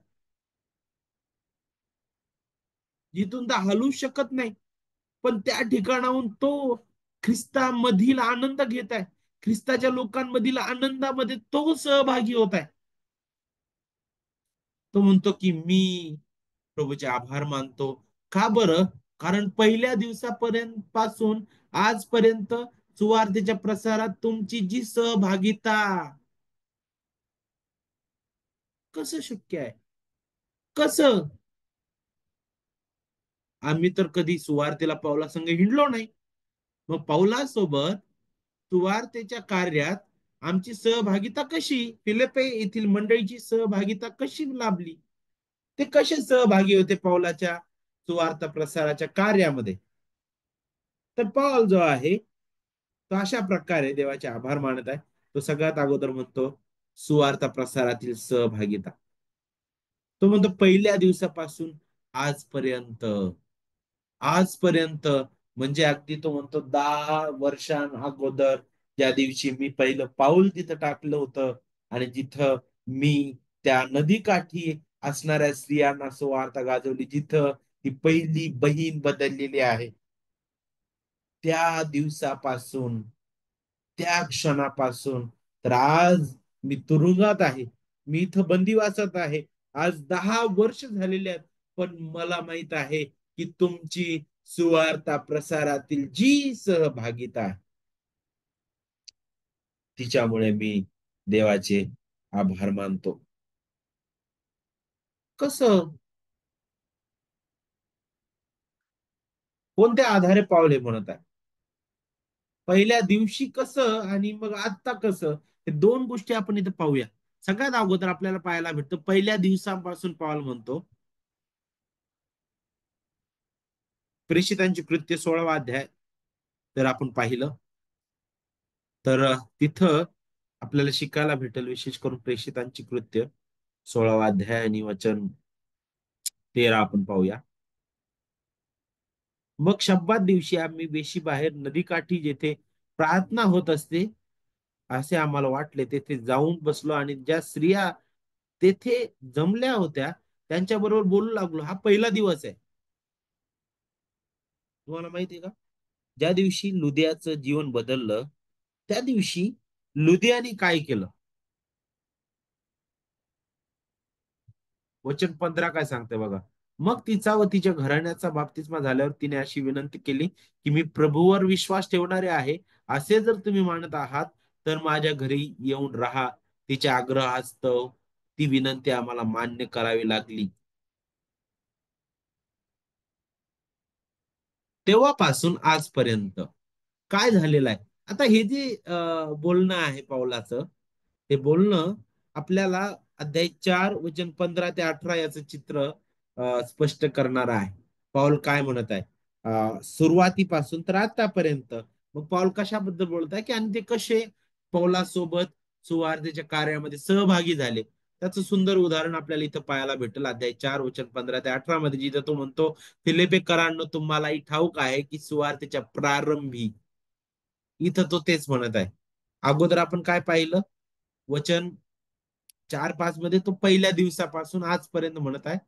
जिथून तो हलू शकत नाही. पण त्या ठिकाणाहून तो ख्रिस्तामधील आनंद घेत आहे. ख्रिस्ताच्या लोकांमधील आनंदामध्ये तो सहभागी होत आहे. तो म्हणतो की मी प्रभूचे आभार मानतो. का बरं? कारण पहिल्या दिवसापर्यंत पासून आजपर्यंत सुवार्तेच्या प्रसारात तुमची जी सहभागिता, कसं शक्य आहे? कसं? आम्ही तर कधी सुवार्तेला पावलासंग हिंडलो नाही. मग पावलासोबत सुवार्तेच्या कार्यात आमची सहभागिता कशी, फिलिप्पी येथील मंडळीची सहभागिता कशी लाभली? ते कसे सहभागी होते पावलाच्या सुवार्ता प्रसाराच्या कार्यामध्ये? तर पॉल जो आहे तो अशा प्रकारे देवाचे आभार मानत आहे. तो सगळ्यात अगोदर म्हणतो सुवार्ता प्रसारातील सहभागिता. तो म्हणतो पहिल्या दिवसापासून आजपर्यंत. आजपर्यंत म्हणजे अगदी तो म्हणतो 10 वर्षां अगोदर, ज्या दिवशी मी पहिलं पाऊल तिथं टाकलं होतं आणि जिथं मी त्या नदीकाठी असणाऱ्या स्त्रियांना सुवार्ता गाजवली, जिथं ती पहिली बहीण बदललेली आहे, त्या दिवसापासून, त्या क्षणापासून तर आज मी तुरुंगात आहे, मी इथं बंदिवासात आहे. आज 10 वर्ष झालेले आहेत. पण मला माहित आहे की तुमची सुवार्ता प्रसारातील जी सहभागिता आहे, तिच्यामुळे मी देवाचे आभार मानतो. कसं? कोणत्या आधारे पावले म्हणत आहे? पहिल्या दिवशी कसं आणि मग आता कसं, हे दोन गोष्टी आपण इथे पाहूया. सगळ्यात अगोदर आपल्याला पाहायला भेटतं पहिल्या दिवसापासून पाऊल म्हणतो. प्रेषितांची कृत्य 16वा अध्याय जर आपण पाहिलं तर तिथं आपल्याला शिकायला भेटेल, विशेष करून प्रेषितांची कृत्य 16वा अध्याय आणि वचन 13 आपण पाहूया. मग शब्बात दिवशी आम्ही वेशीबाहेर नदीकाठी जेथे प्रार्थना होत असते असे आम्हाला वाटले, तेथे जाऊन बसलो आणि ज्या स्त्रिया तेथे जमल्या होत्या त्यांच्या बरोबर बोलू लागलो. हा पहिला दिवस आहे. तुम्हाला माहिती आहे का? ज्या दिवशी लुदियाचं जीवन बदललं, त्या दिवशी लुदियाने काय केलं? वचन 15 काय सांगते बघा. मग तिचा व तिच्या घराण्याचा बाप्तिस्मा झाल्यावर तिने अशी विनंती केली की मी प्रभूवर विश्वास ठेवणारे आहे, असे जर तुम्ही मानत आहात तर माझ्या घरी येऊन राहा. तिच्या आग्रहास्तव ती विनंती आम्हाला मान्य करावी लागली. तेव्हापासून आजपर्यंत काय झालेलं आहे? आता हे जे बोलणं आहे पावलाचं, ते बोलणं आपल्याला अध्याय 4 वचन 15 ते 18 याचं चित्र स्पष्ट करणार आहे. पाऊल काय म्हणत आहे सुरुवातीपासून तर आतापर्यंत. मग पाऊल कशाबद्दल बोलत आहे की आणि ते कसे पौलासोबत सुवार्तेच्या कार्यामध्ये सहभागी झाले, त्याचं सुंदर उदाहरण आपल्याला इथं पाहायला भेटेल अध्याय 4 वचन 15 ते 18 मध्ये, जिथं तो म्हणतो फिलिपेकरांनो तुम्हालाही ठाऊक आहे की सुवार्तेच्या प्रारंभी, इथं तो तेच म्हणत आहे. अगोदर आपण काय पाहिलं? वचन 4-5 मध्ये तो पहिल्या दिवसापासून आजपर्यंत म्हणत आहे.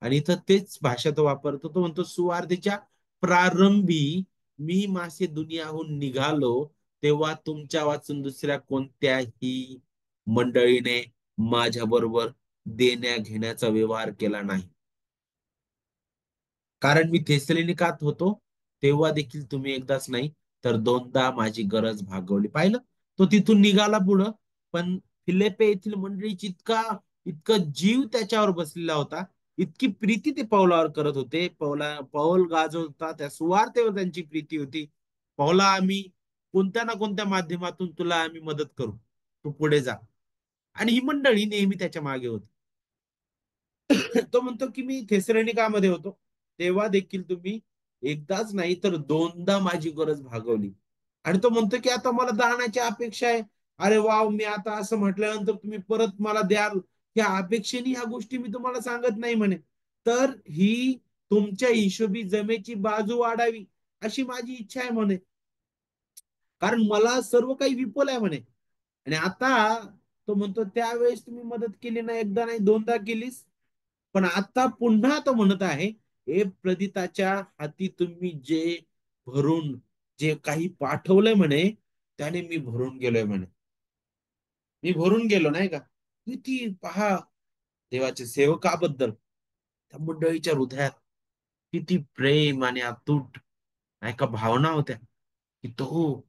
आणि इथं तेच भाषा तो वापरतो. तो म्हणतो सुवार्तेच्या प्रारंभी मी मासे दुनियाहून निघालो, तेव्हा तुमच्या वाचून दुसऱ्या कोणत्याही मंडळीने माझ्या बरोबर देण्या घेण्याचा व्यवहार केला नाही. कारण मी थेसलोनिकात होतो तेव्हा देखील तुम्ही एकदाच नाही तर दोनदा माझी गरज भागवली. पाहिलं? तो तिथून निघाला पुढं, पण फिलिppe येथील मंडळीची इतका जीव त्याच्यावर बसलेला होता, इतकी प्रीती ते पौलावर करत होते. पौल गाजवत होता, त्या सुवार्तेवर त्यांची प्रीती होती. पौला आम्ही कोणत्या ना कोणत्या माध्यमातून तुला आम्ही मदत करू, तू पुढे जा. आणि ही मंडळी नेहमी त्याच्या मागे होती. तो म्हणतो की मी थेसलोनिकामध्ये होतो तेव्हा देखील तुम्ही एकदाच नाही तर दोनदा माझी गरज भागवली. आणि तो म्हणतो की आता मला दानाची अपेक्षा आहे. अरे वाव, मी आता असं म्हटल्यानंतर तुम्ही परत मला द्याल, ह्या अपेक्षेने ह्या गोष्टी मी तुम्हाला सांगत नाही म्हणे. तर ही तुमच्या हिशोबी जमेची बाजू वाढावी अशी माझी इच्छा आहे म्हणे. कारण मला सर्व काही विपुल आहे म्हणे. आणि आता तो म्हणतो त्यावेळेस तुम्ही मदत केली ना, एकदा नाही दोनदा केलीस. पण आता पुन्हा तो म्हणत आहे, हे प्रदिताच्या हाती तुम्ही भरून जे काही पाठवलंय म्हणे, त्याने मी भरून गेलोय म्हणे. मी भरून गेलो नाही का? किती पहा देवाच्या सेवकाबद्दल त्या मंडळीच्या हृदयात किती प्रेम आणि अतूट नाही का भावना होत्या, की तो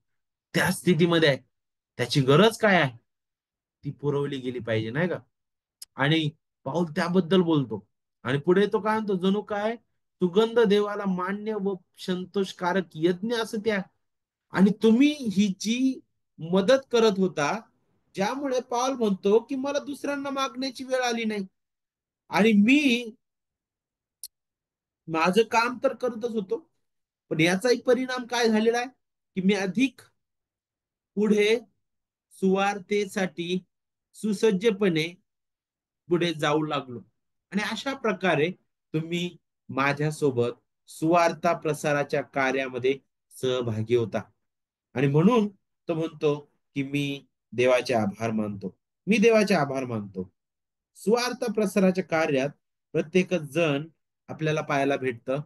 त्या स्थितीमध्ये आहे. त्याची गरज काय आहे ती पुरवली गेली पाहिजे नाही का? आणि पाऊल त्याबद्दल बोलतो. आणि पुढे तो काय म्हणतो, जणू काय सुगंध देवाला मान्य व संतोषकारक यज्ञ असं त्या. आणि तुम्ही ही जी मदत करत होता, ज्यामुळे पाऊल म्हणतो की मला दुसऱ्यांना मागण्याची वेळ आली नाही. आणि मी माझं काम तर करतच होतो, पण याचा एक परिणाम काय झालेला आहे की मी अधिक पुढे सुवार्तेसाठी सुसज्जपणे पुढे जाऊ लागलो. आणि अशा प्रकारे तुम्ही माझ्यासोबत सुवार्ता प्रसाराच्या कार्यामध्ये सहभागी होता. आणि म्हणून तो म्हणतो की मी देवाचे आभार मानतो. मी देवाचे आभार मानतो. सुवार्ता प्रसाराच्या कार्यात प्रत्येकच जण आपल्याला पाहायला भेटतं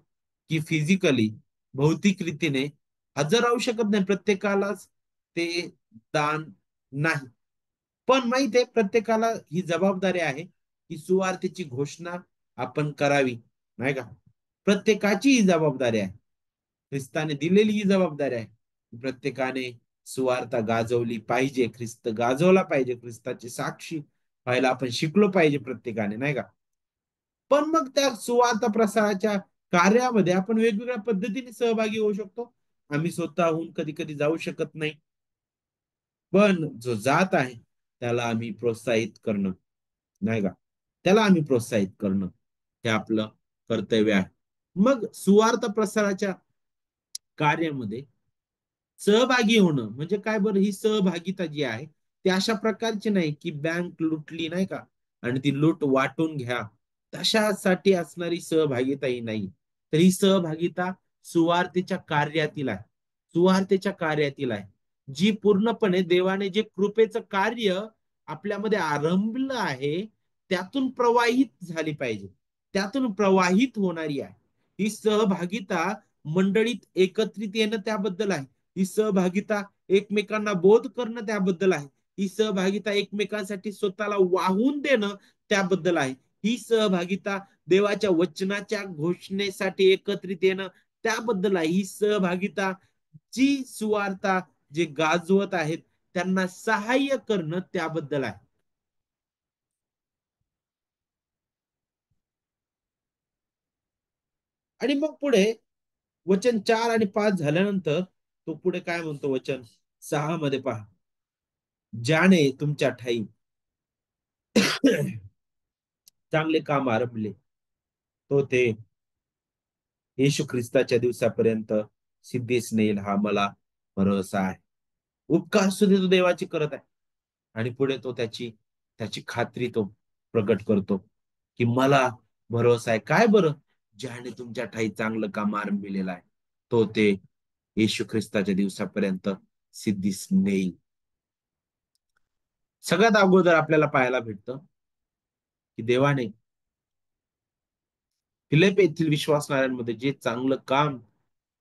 की फिजिकली, भौतिक रीतीने हजर राहू शकत नाही प्रत्येकालाच ते दान नाही. पण माहित आहे प्रत्येकाला ही जबाबदारी आहे की सुवार्तेची घोषणा आपण करावी नाही का? प्रत्येकाची ही जबाबदारी आहे. ख्रिस्ताने दिलेली ही जबाबदारी आहे. प्रत्येकाने सुवार्ता गाजवली पाहिजे, ख्रिस्त गाजवला पाहिजे, ख्रिस्ताची साक्षी व्हायला आपण शिकलो पाहिजे प्रत्येकाने नाही का? पण मग त्या सुवार्ता प्रसाराच्या कार्यामध्ये आपण वेगवेगळ्या पद्धतीने सहभागी होऊ शकतो. आम्ही स्वतःहून कधी कधी जाऊ शकत नाही, पण जो जात आहे त्याला आम्ही प्रोत्साहित करणं नाही का? त्याला आम्ही प्रोत्साहित करणं हे आपलं कर्तव्य आहे. मग सुवार्थ प्रसाराच्या कार्यामध्ये सहभागी होणं म्हणजे काय बरं? ही सहभागिता जी आहे ती अशा प्रकारची नाही की बँक लुटली नाही का आणि ती लूट वाटून घ्या, तशासाठी असणारी सहभागिता ही नाही. तर ही सहभागिता सुवार्तेच्या कार्यातील आहे. सुवार्तेच्या कार्यातील आहे, जी पूर्णपणे देवाने जे कृपेचं कार्य आपल्यामध्ये आरंभलं आहे त्यातून प्रवाहित झाली पाहिजे, त्यातून प्रवाहित होणारी आहे. ही सहभागिता मंडळीत एकत्रित येणं त्याबद्दल आहे. ही सहभागिता एकमेकांना बोध करणं त्याबद्दल आहे. ही सहभागिता एकमेकांसाठी स्वतःला वाहून देणं त्याबद्दल आहे. ही सहभागिता देवाच्या वचनाच्या घोषणेसाठी एकत्रित येणं त्याबद्दल आहे. ही सहभागिता जी सुवार्ता जे गाजवत आहेत त्यांना सहाय्य करणं त्याबद्दल आहे. आणि मग पुढे वचन 4 आणि 5 झाल्यानंतर तो पुढे काय म्हणतो वचन 6 मध्ये पहा. ज्याने तुमच्या ठाई चांगले काम आरंभले तो ते येशू ख्रिस्ताच्या दिवसापर्यंत सिद्धीस नेईल हा मला भरोसा आहे. उपकार सुद्धा तो देवाची करत आहे. आणि पुढे तो त्याची त्याची खात्री तो प्रकट करतो की मला भरोसा आहे. काय बरं? ज्याने तुमच्या ठाई चांगलं काम आरंभिलेलं आहे तो ते येशू ख्रिस्ताच्या दिवसापर्यंत सिद्धीस नेईल. सगळ्यात अगोदर आपल्याला पाहायला भेटतं की देवाने फिलिप येथील विश्वासणाऱ्यांमध्ये जे चांगलं काम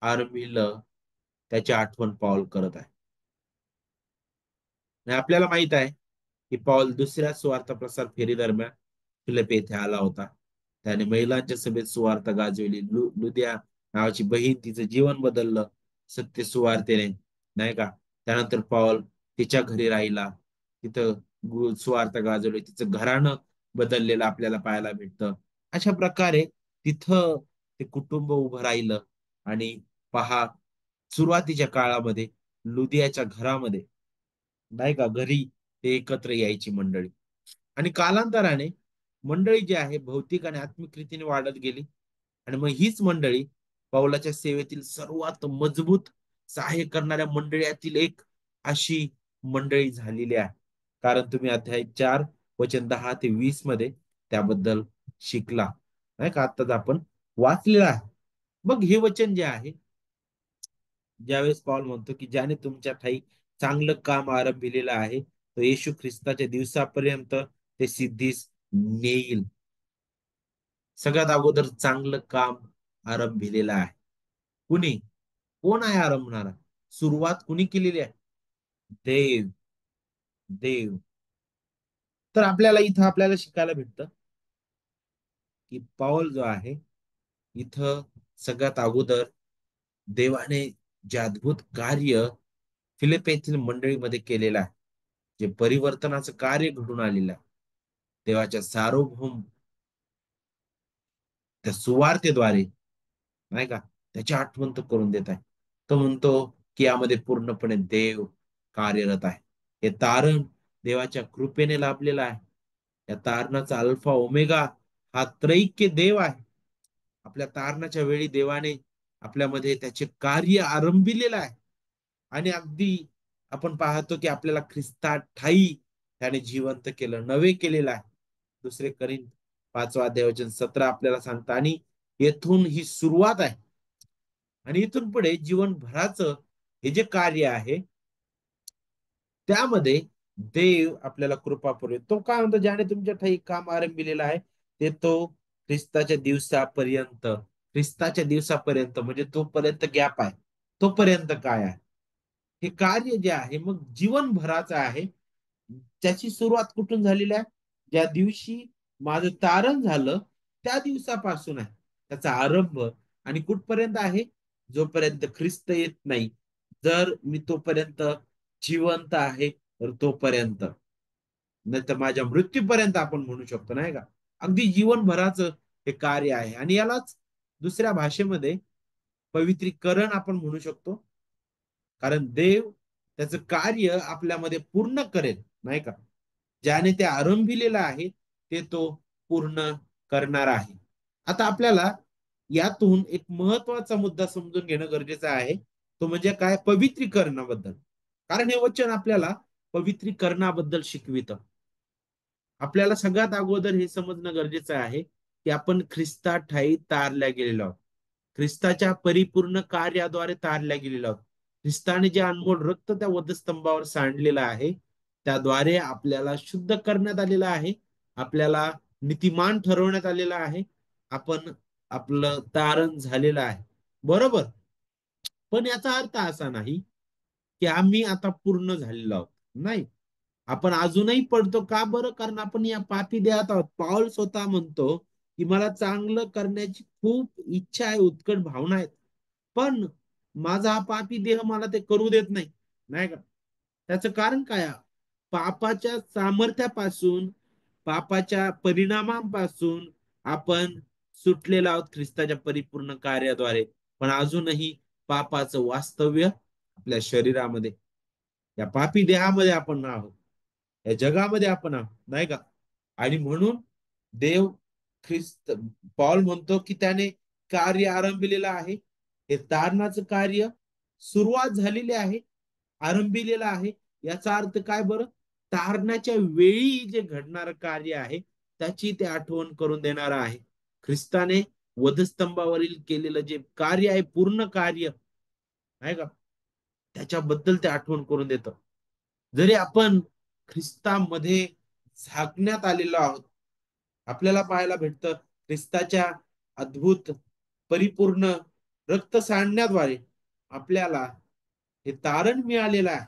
आरंभिलं त्याची आठवण पाऊल करत आहे. आणि आपल्याला माहित आहे की पौल दुसऱ्या सुवार्थ प्रसार फेरी दरम्यान फिलिप येथे आला होता. त्याने महिलांच्या सभेत सुवार्थ गाजवली. लुदिया नावाची बहीण तिचं जीवन बदललं सत्य सुवार्तेने, नाही का? त्यानंतर पौल तिच्या घरी राहिला. तिथं सुवार्थ गाजवली. तिचं घराणं बदललेलं आपल्याला पाहायला भेटतं. अशा प्रकारे तिथं ते कुटुंब उभं राहिलं. आणि पहा, सुरुवातीच्या काळामध्ये लुदियाच्या घरामध्ये, नाही का, घरी ते एकत्र यायची मंडळी. आणि कालांतराने मंडळी जी आहे भौतिक आणि आत्मिक रीतीने वाढत गेली. आणि मग हीच मंडळी पौलाच्या सेवेतील सर्वात मजबूत सहाय्य करणाऱ्या मंडळीतील एक अशी मंडळी झालेली आहे. कारण तुम्ही अध्याय 4 वचन 10 ते 20 मध्ये त्याबद्दल शिकला, नाही का? आत्ताच आपण वाचलेला आहे. मग हे वचन जे आहे, ज्यावेळेस पौल म्हणतो की ज्याने तुमच्या ठाई चांगलं काम आरंभिलेलं आहे तो येशू ख्रिस्ताच्या दिवसापर्यंत ते सिद्धीस नेईल. सगळ्यात अगोदर चांगलं काम आरंभिलेलं आहे. कुणी? कोण आहे आरंभणारा? सुरुवात कुणी केलेली आहे? देव. देव. तर आपल्याला इथं आपल्याला शिकायला भेटतं की पौल जो आहे इथं सगळ्यात अगोदर देवाने जे अद्भुत कार्य फिलिप येथील मंडळीमध्ये केलेलं आहे, जे परिवर्तनाचं कार्य घडून आलेलं आहे, देवाच्या सार्वभौम त्या सुवार्तेद्वारे, नाही का, त्याची आठवण तो करून देत आहे. तो म्हणतो की यामध्ये पूर्णपणे देव कार्यरत आहे. हे तारण देवाच्या कृपेने लाभलेलं आहे. या तारणाचा अल्फा ओमेगा हा त्रैक्य देव आहे. आपल्या तारणाच्या वेळी देवाने आपल्यामध्ये त्याचे कार्य आरंभिलेलं आहे. आणि अगदी आपण पाहतो की आपल्याला ख्रिस्तात ठाई त्याने जिवंत केलं, नवे केलेलं आहे. दुसरे करीन 5 अध्याय वचन 17 आपल्याला सांगतं. आणि येथून ही सुरुवात आहे. आणि इथून पुढे जीवनभराचं हे जे कार्य आहे त्यामध्ये देव आपल्याला कृपा पुरवेल. तो काय म्हणतो? ज्याने तुमच्या ठाई काम आरंभिलेलं आहे ते तो ख्रिस्ताच्या दिवसापर्यंत. ख्रिस्ताच्या दिवसापर्यंत म्हणजे तोपर्यंत गॅप आहे. तोपर्यंत काय आहे? हे कार्य जे आहे मग जीवनभराचं आहे. त्याची सुरुवात कुठून झालेली आहे? ज्या दिवशी माझं तारण झालं त्या दिवसापासून आहे त्याचा आरंभ. आणि कुठपर्यंत आहे? जोपर्यंत ख्रिस्त येत नाही. जर मी तोपर्यंत जिवंत आहे तर तोपर्यंत, नाही तर माझ्या मृत्यूपर्यंत आपण म्हणू शकतो, नाही का? अगदी जीवनभराचं हे कार्य आहे. आणि यालाच दुसऱ्या भाषेमध्ये पवित्रीकरण आपण म्हणू शकतो. कारण देव त्याचं कार्य आपल्यामध्ये पूर्ण करेल, नाही का? ज्याने ते आरंभिलेलं आहे ते तो पूर्ण करणार आहे. आता आपल्याला यातून एक महत्वाचा मुद्दा समजून घेणं गरजेचं आहे. तो म्हणजे काय? पवित्रीकरणाबद्दल. कारण हे वचन आपल्याला पवित्रीकरणाबद्दल शिकवितं. आपल्याला सगळ्यात अगोदर हे समजणं गरजेचं आहे की आपण ख्रिस्ता ठाई तारल्या गेलेलो आहोत. ख्रिस्ताच्या परिपूर्ण कार्याद्वारे तारल्या गेलेलो आहोत. ख्रिस्ताने जे अनमोल रक्त त्या वधस्तंभावर सांडलेलं आहे, त्याद्वारे आपल्याला शुद्ध करण्यात आलेलं आहे. आपल्याला नीतिमान ठरवण्यात आलेलं आहे. आपण आपलं तारण झालेलं आहे. बरोबर. पण याचा अर्थ असा नाही की आम्ही आता पूर्ण झालेलो आहोत. नाही. आपण अजूनही पडतो. का बरं? कारण आपण या पापी देहात आहोत. पाऊल स्वतः म्हणतो की मला चांगलं करण्याची खूप इच्छा आहे, उत्कट भावना आहेत. पण माझा हा पापी देह मला ते करू देत नाही. नाही का? त्याचं कारण काय आहे? पापाच्या सामर्थ्यापासून, पापाच्या परिणामांपासून आपण सुटलेलो आहोत ख्रिस्ताच्या परिपूर्ण कार्याद्वारे. पण अजूनही पापाचं वास्तव्य आपल्या शरीरामध्ये, या पापी देहामध्ये आपण आहोत. या जगामध्ये आपण आहोत. नाही का? आणि म्हणून देव ख्रिस्त पॉल म्हणतो की त्याने कार्य आरंभिलेलं आहे. हे तारणाचं कार्य सुरुवात झालेली आहे, आरंभिलेलं आहे. याचा अर्थ काय बरं? तारणाच्या वेळी जे घडणारं कार्य आहे त्याची ते आठवण करून देणार आहे. ख्रिस्ताने वधस्तंभावरील केलेलं जे कार्य आहे, पूर्ण कार्य आहे का, त्याच्याबद्दल ते आठवण करून देतं. जरी आपण ख्रिस्तामध्ये झाकण्यात आलेलो आहोत, आपल्याला पाहायला भेटतं ख्रिस्ताच्या अद्भुत परिपूर्ण रक्त सांडण्याद्वारे आपल्याला हे तारण मिळालेलं आहे.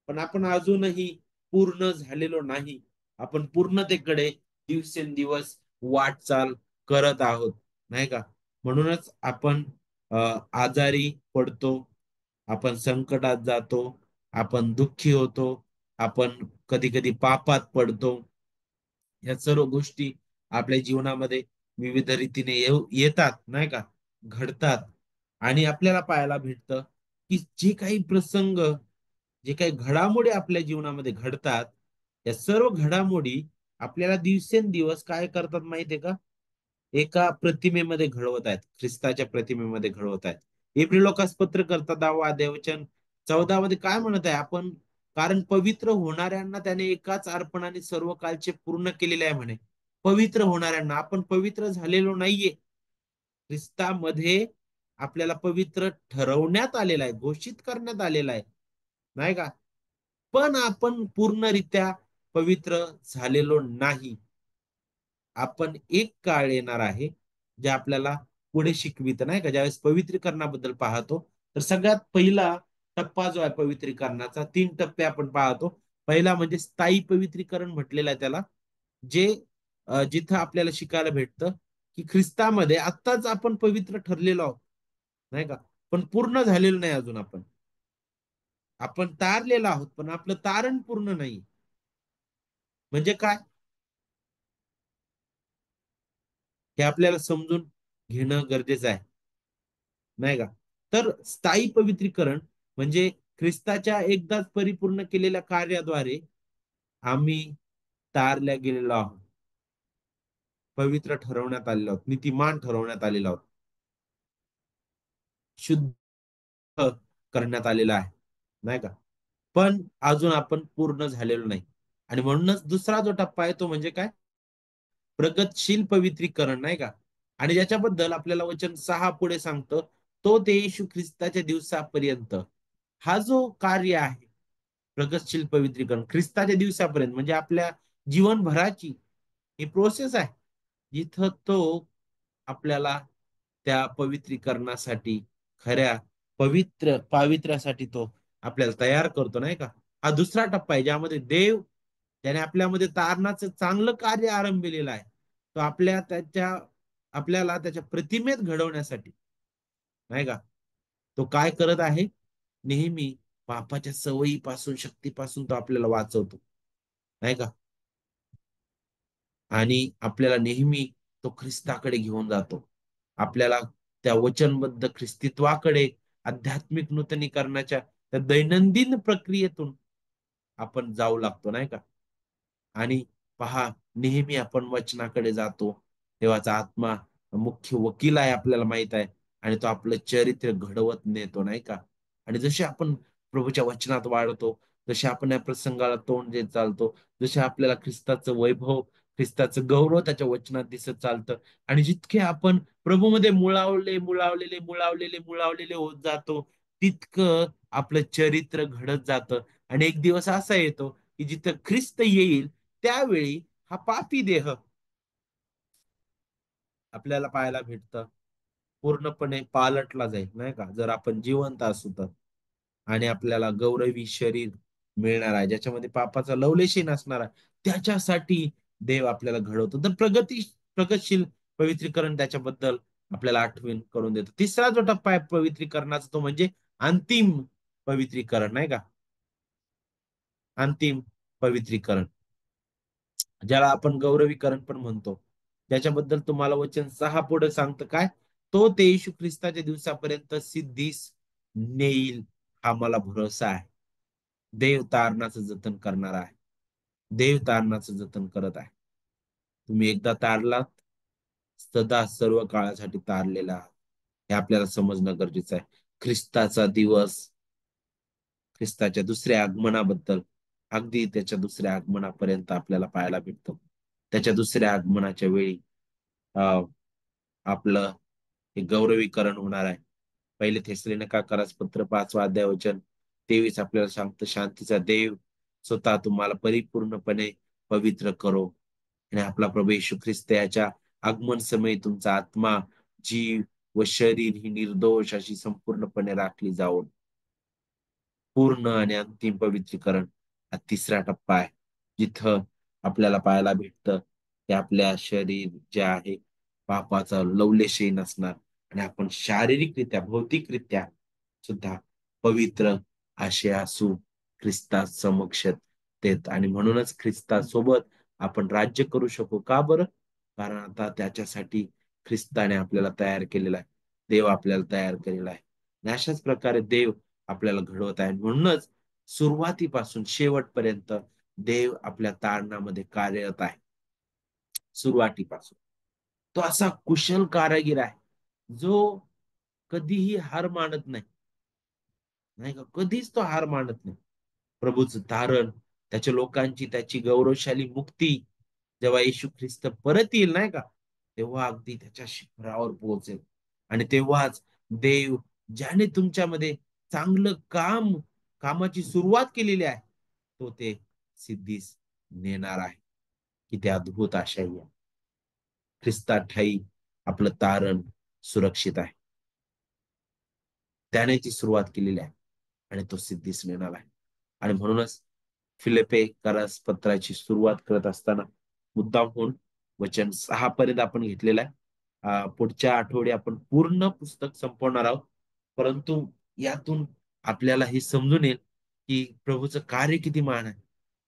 पण आपण अजूनही पूर्ण झालेलो नाही. आपण पूर्णतेकडे दिवसेंदिवस वाटचाल करत आहोत. नाही का? म्हणूनच आपण आजारी पडतो, आपण संकटात जातो, आपण दुःखी होतो, आपण कधी कधी पापात पडतो. या सर्व गोष्टी आपल्या जीवनामध्ये विविध रीतीने येतात. नाही का? घडतात. आणि आपल्याला पाहायला भेटतं की जे काही प्रसंग, जे काही घडामोडी आपल्या जीवनामध्ये घडतात, या सर्व घडामोडी आपल्याला दिवसेंदिवस काय करतात माहितीये का? एका प्रतिमेमध्ये घडवत आहेत, ख्रिस्ताच्या प्रतिमेमध्ये घडवत आहेत. एप्रिल लोकास पत्र करतात 10 देवचन 14 मध्ये काय म्हणत आहे? आपण कारण पवित्र होणाऱ्यांना त्याने एकाच अर्पणाने सर्व कालचे पूर्ण केलेले आहे म्हणे. पवित्र होणाऱ्यांना आपण पवित्र झालेलो नाहीये. ख्रिस्तामध्ये आपल्याला पवित्र ठरवण्यात आलेलं आहे, घोषित करण्यात आलेलं आहे. नाही का? पण आपण पूर्णरित्या पवित्र झालेलो नाही. आपण एक काळ येणार आहे जे आपल्याला पुढे शिकवित, नाही का? ज्यावेळेस पवित्रीकरणाबद्दल पाहतो तर सगळ्यात पहिला टप्पा जो आहे पवित्रीकरणाचा, 3 टप्पे आपण पाहतो. पहिला म्हणजे स्थायी पवित्रीकरण म्हटलेलं आहे त्याला, जे जिथं आपल्याला शिकायला भेटतं की ख्रिस्तामध्ये आत्ताच आपण पवित्र ठरलेलो आहोत. नाही का? पण पूर्ण झालेलो नाही अजून आपण. आपण तारलेलो आहोत पण आपलं तारण पूर्ण नाही. म्हणजे काय? हे आपल्याला समजून घेणं गरजेचं आहे. नाही का? तर स्थायी पवित्रीकरण म्हणजे ख्रिस्ताच्या एकदाच परिपूर्ण केलेल्या कार्याद्वारे आम्ही तारल्या गेलेलो आहोत. पवित्र ठरवण्यात आलेलो आहोत. नीतिमान ठरवण्यात आलेलो आहोत. शुद्ध करण्यात आलेला आहे. नाही का? पण अजून आपण पूर्ण झालेलो नाही. आणि म्हणूनच दुसरा जो टप्पा आहे तो म्हणजे काय? प्रगतशील पवित्रीकरण. नाही का? आणि ज्याच्याबद्दल आपल्याला वचन 6 पुढे सांगतं, तो ते येशू ख्रिस्ताच्या दिवसापर्यंत हा जो कार्य आहे, प्रगतशील पवित्रीकरण ख्रिस्ताच्या दिवसापर्यंत म्हणजे आपल्या जीवनभराची ही प्रोसेस आहे. जिथं तो आपल्याला त्या पवित्रीकरणासाठी, खऱ्या पवित्र पावित्र्यासाठी तो आपल्याला तयार करतो. नाही का? हा दुसरा टप्पा आहे ज्यामध्ये देव, त्याने आपल्यामध्ये तारणाचं चांगलं कार्य आरंभिलेलं आहे. तो आपल्याला त्याच्या प्रतिमेत घडवण्यासाठी, नाही का, तो काय करत आहे? नेहमी पापाच्या सवयीपासून, शक्तीपासून तो आपल्याला वाचवतो. नाही का? आणि आपल्याला नेहमी तो ख्रिस्ताकडे घेऊन जातो. आपल्याला त्या वचनबद्ध ख्रिस्तीत्वाकडे, आध्यात्मिक नूतनीकरणाच्या त्या दैनंदिन प्रक्रियेतून आपण जाऊ लागतो. नाही का? आणि पहा, नेहमी आपण वचनाकडे जातो. देवाचा आत्मा मुख्य वकील आहे आपल्याला माहित आहे. आणि तो आपलं चरित्र घडवत नेतो नाही का. आणि जसे आपण प्रभूच्या वचनात वाढतो, जसे आपण या प्रसंगाला तोंड देत चालतो, जसे आपल्याला ख्रिस्ताचं वैभव, ख्रिस्ताचं गौरव त्याच्या वचनात दिसत चालतं. आणि जितके आपण प्रभूमध्ये मुळावलेले होत जातो, तितकं आपलं चरित्र घडत जातं. आणि एक दिवस असा येतो की जिथं ख्रिस्त येईल, त्यावेळी हा पापी देह आपल्याला पाहायला भेटतं, पूर्णपणे पालटला जाईल नाही का, जर आपण जिवंत असू तर. आणि आपल्याला गौरवी शरीर मिळणार आहे, ज्याच्यामध्ये पापाचा लवलेशही नसणार आहे. त्याच्यासाठी देव आपल्याला घडवतो. तर प्रगतशील पवित्रीकरण त्याच्याबद्दल आपल्याला आठवण करून देतो. तिसरा जो टप्पा आहे पवित्रीकरणाचा, तो म्हणजे अंतिम पवित्रीकरण नाही का. अंतिम पवित्रीकरण, ज्याला आपण गौरवीकरण पण म्हणतो, ज्याच्याबद्दल तुम्हाला वचन 6 पुढे सांगतं काय, तो ते येशू ख्रिस्ताच्या दिवसापर्यंत सिद्धीस नेईल, हा मला भरोसा आहे. देव तारणाचं जतन करणार आहे. देव तारणाचं जतन करत आहे. तुम्ही एकदा तारलात, सदा सर्व काळासाठी तारलेला आहात. हे आपल्याला समजणं गरजेचं आहे. ख्रिस्ताचा दिवस, ख्रिस्ताच्या दुसऱ्या आगमनाबद्दल, अगदी त्याच्या दुसऱ्या आगमनापर्यंत आपल्याला पाहायला भेटतो. त्याच्या दुसऱ्या आगमनाच्या वेळी अ, आपलं हे गौरवीकरण होणार आहे. पहिले थेसलोनिका पत्र 5 अध्याय वचन 23 आपल्याला सांगतं, शांतीचा देव स्वतः तुम्हाला परिपूर्णपणे पवित्र करो. आणि आपला प्रभू येशू ख्रिस्त याच्या आगमन समयी तुमचा आत्मा, जीव व शरीर ही निर्दोष अशी संपूर्णपणे राखली जाऊन पूर्ण आणि अंतिम पवित्रीकरण हा तिसरा टप्पा आहे. जिथं आपल्याला पाहायला भेटतं की आपल्या शरीर जे आहे पापाचा लवलेशही नसणार, आणि आपण शारीरिकरित्या, भौतिकरित्या सुद्धा पवित्र असे असू ख्रिस्ता समक्ष देत. आणि म्हणूनच ख्रिस्तासोबत आपण राज्य करू शकू. का बरं? कारण आता त्याच्यासाठी ख्रिस्ताने आपल्याला तयार केलेला आहे. देव आपल्याला तयार केलेला आहे. आणि अशाच प्रकारे देव आपल्याला घडवत आहे. म्हणूनच सुरुवातीपासून शेवटपर्यंत देव आपल्या तारणामध्ये कार्यरत आहे. सुरुवातीपासून तो असा कुशल कारागीर आहे, जो कधीही हार मानत नाही. नाही का, कधीच तो हार मानत नाही. प्रभूचं तारण, त्याच्या लोकांची त्याची गौरवशाली मुक्ती, जेव्हा येशू ख्रिस्त परत येईल नाही का, तेव्हा अगदी त्याच्या शिखरावर पोहोचेल. आणि तेव्हाच देव, ज्याने तुमच्यामध्ये चांगलं कामाची सुरुवात केलेली आहे, तो ते सिद्धीस नेणार आहे. किती अद्भुत आशाही आहे. ख्रिस्ता ठाई आपलं तारण सुरक्षित आहे. त्याने ती सुरुवात केलेली आहे आणि तो सिद्धीस नेणार आहे. आणि म्हणूनच फिलिppe पत्राची सुरुवात करत असताना मुद्दाम होऊन वचन 6 पर्यंत आपण घेतलेलं आहे. पुढच्या आठवडी आपण पूर्ण पुस्तक संपवणार आहोत. परंतु यातून आपल्याला हे समजून येईल की प्रभूचं कार्य किती महान आहे.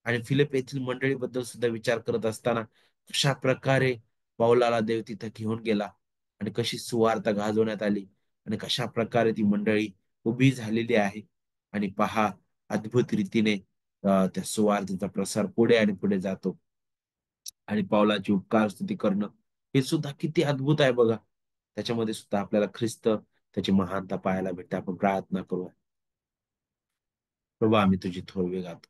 आणि फिलिप येथील मंडळीबद्दल सुद्धा विचार करत असताना कशा प्रकारे पाऊलाला देव तिथं घेऊन गेला, आणि कशी सुवार्ता गाजवण्यात आली, आणि कशा प्रकारे ती मंडळी उभी झालेली आहे. आणि पहा, अद्भुत रीतीने त्या सुवार्तेचा प्रसार पुढे आणि पुढे जातो. आणि पावलाची उपकार स्तुती करणं, हे सुद्धा किती अद्भुत आहे बघा. त्याच्यामध्ये सुद्धा आपल्याला ख्रिस्त, त्याची महानता पाहायला भेटते. आपण प्रार्थना करूया. प्रभू, आम्ही तुझी थोरवी गातो.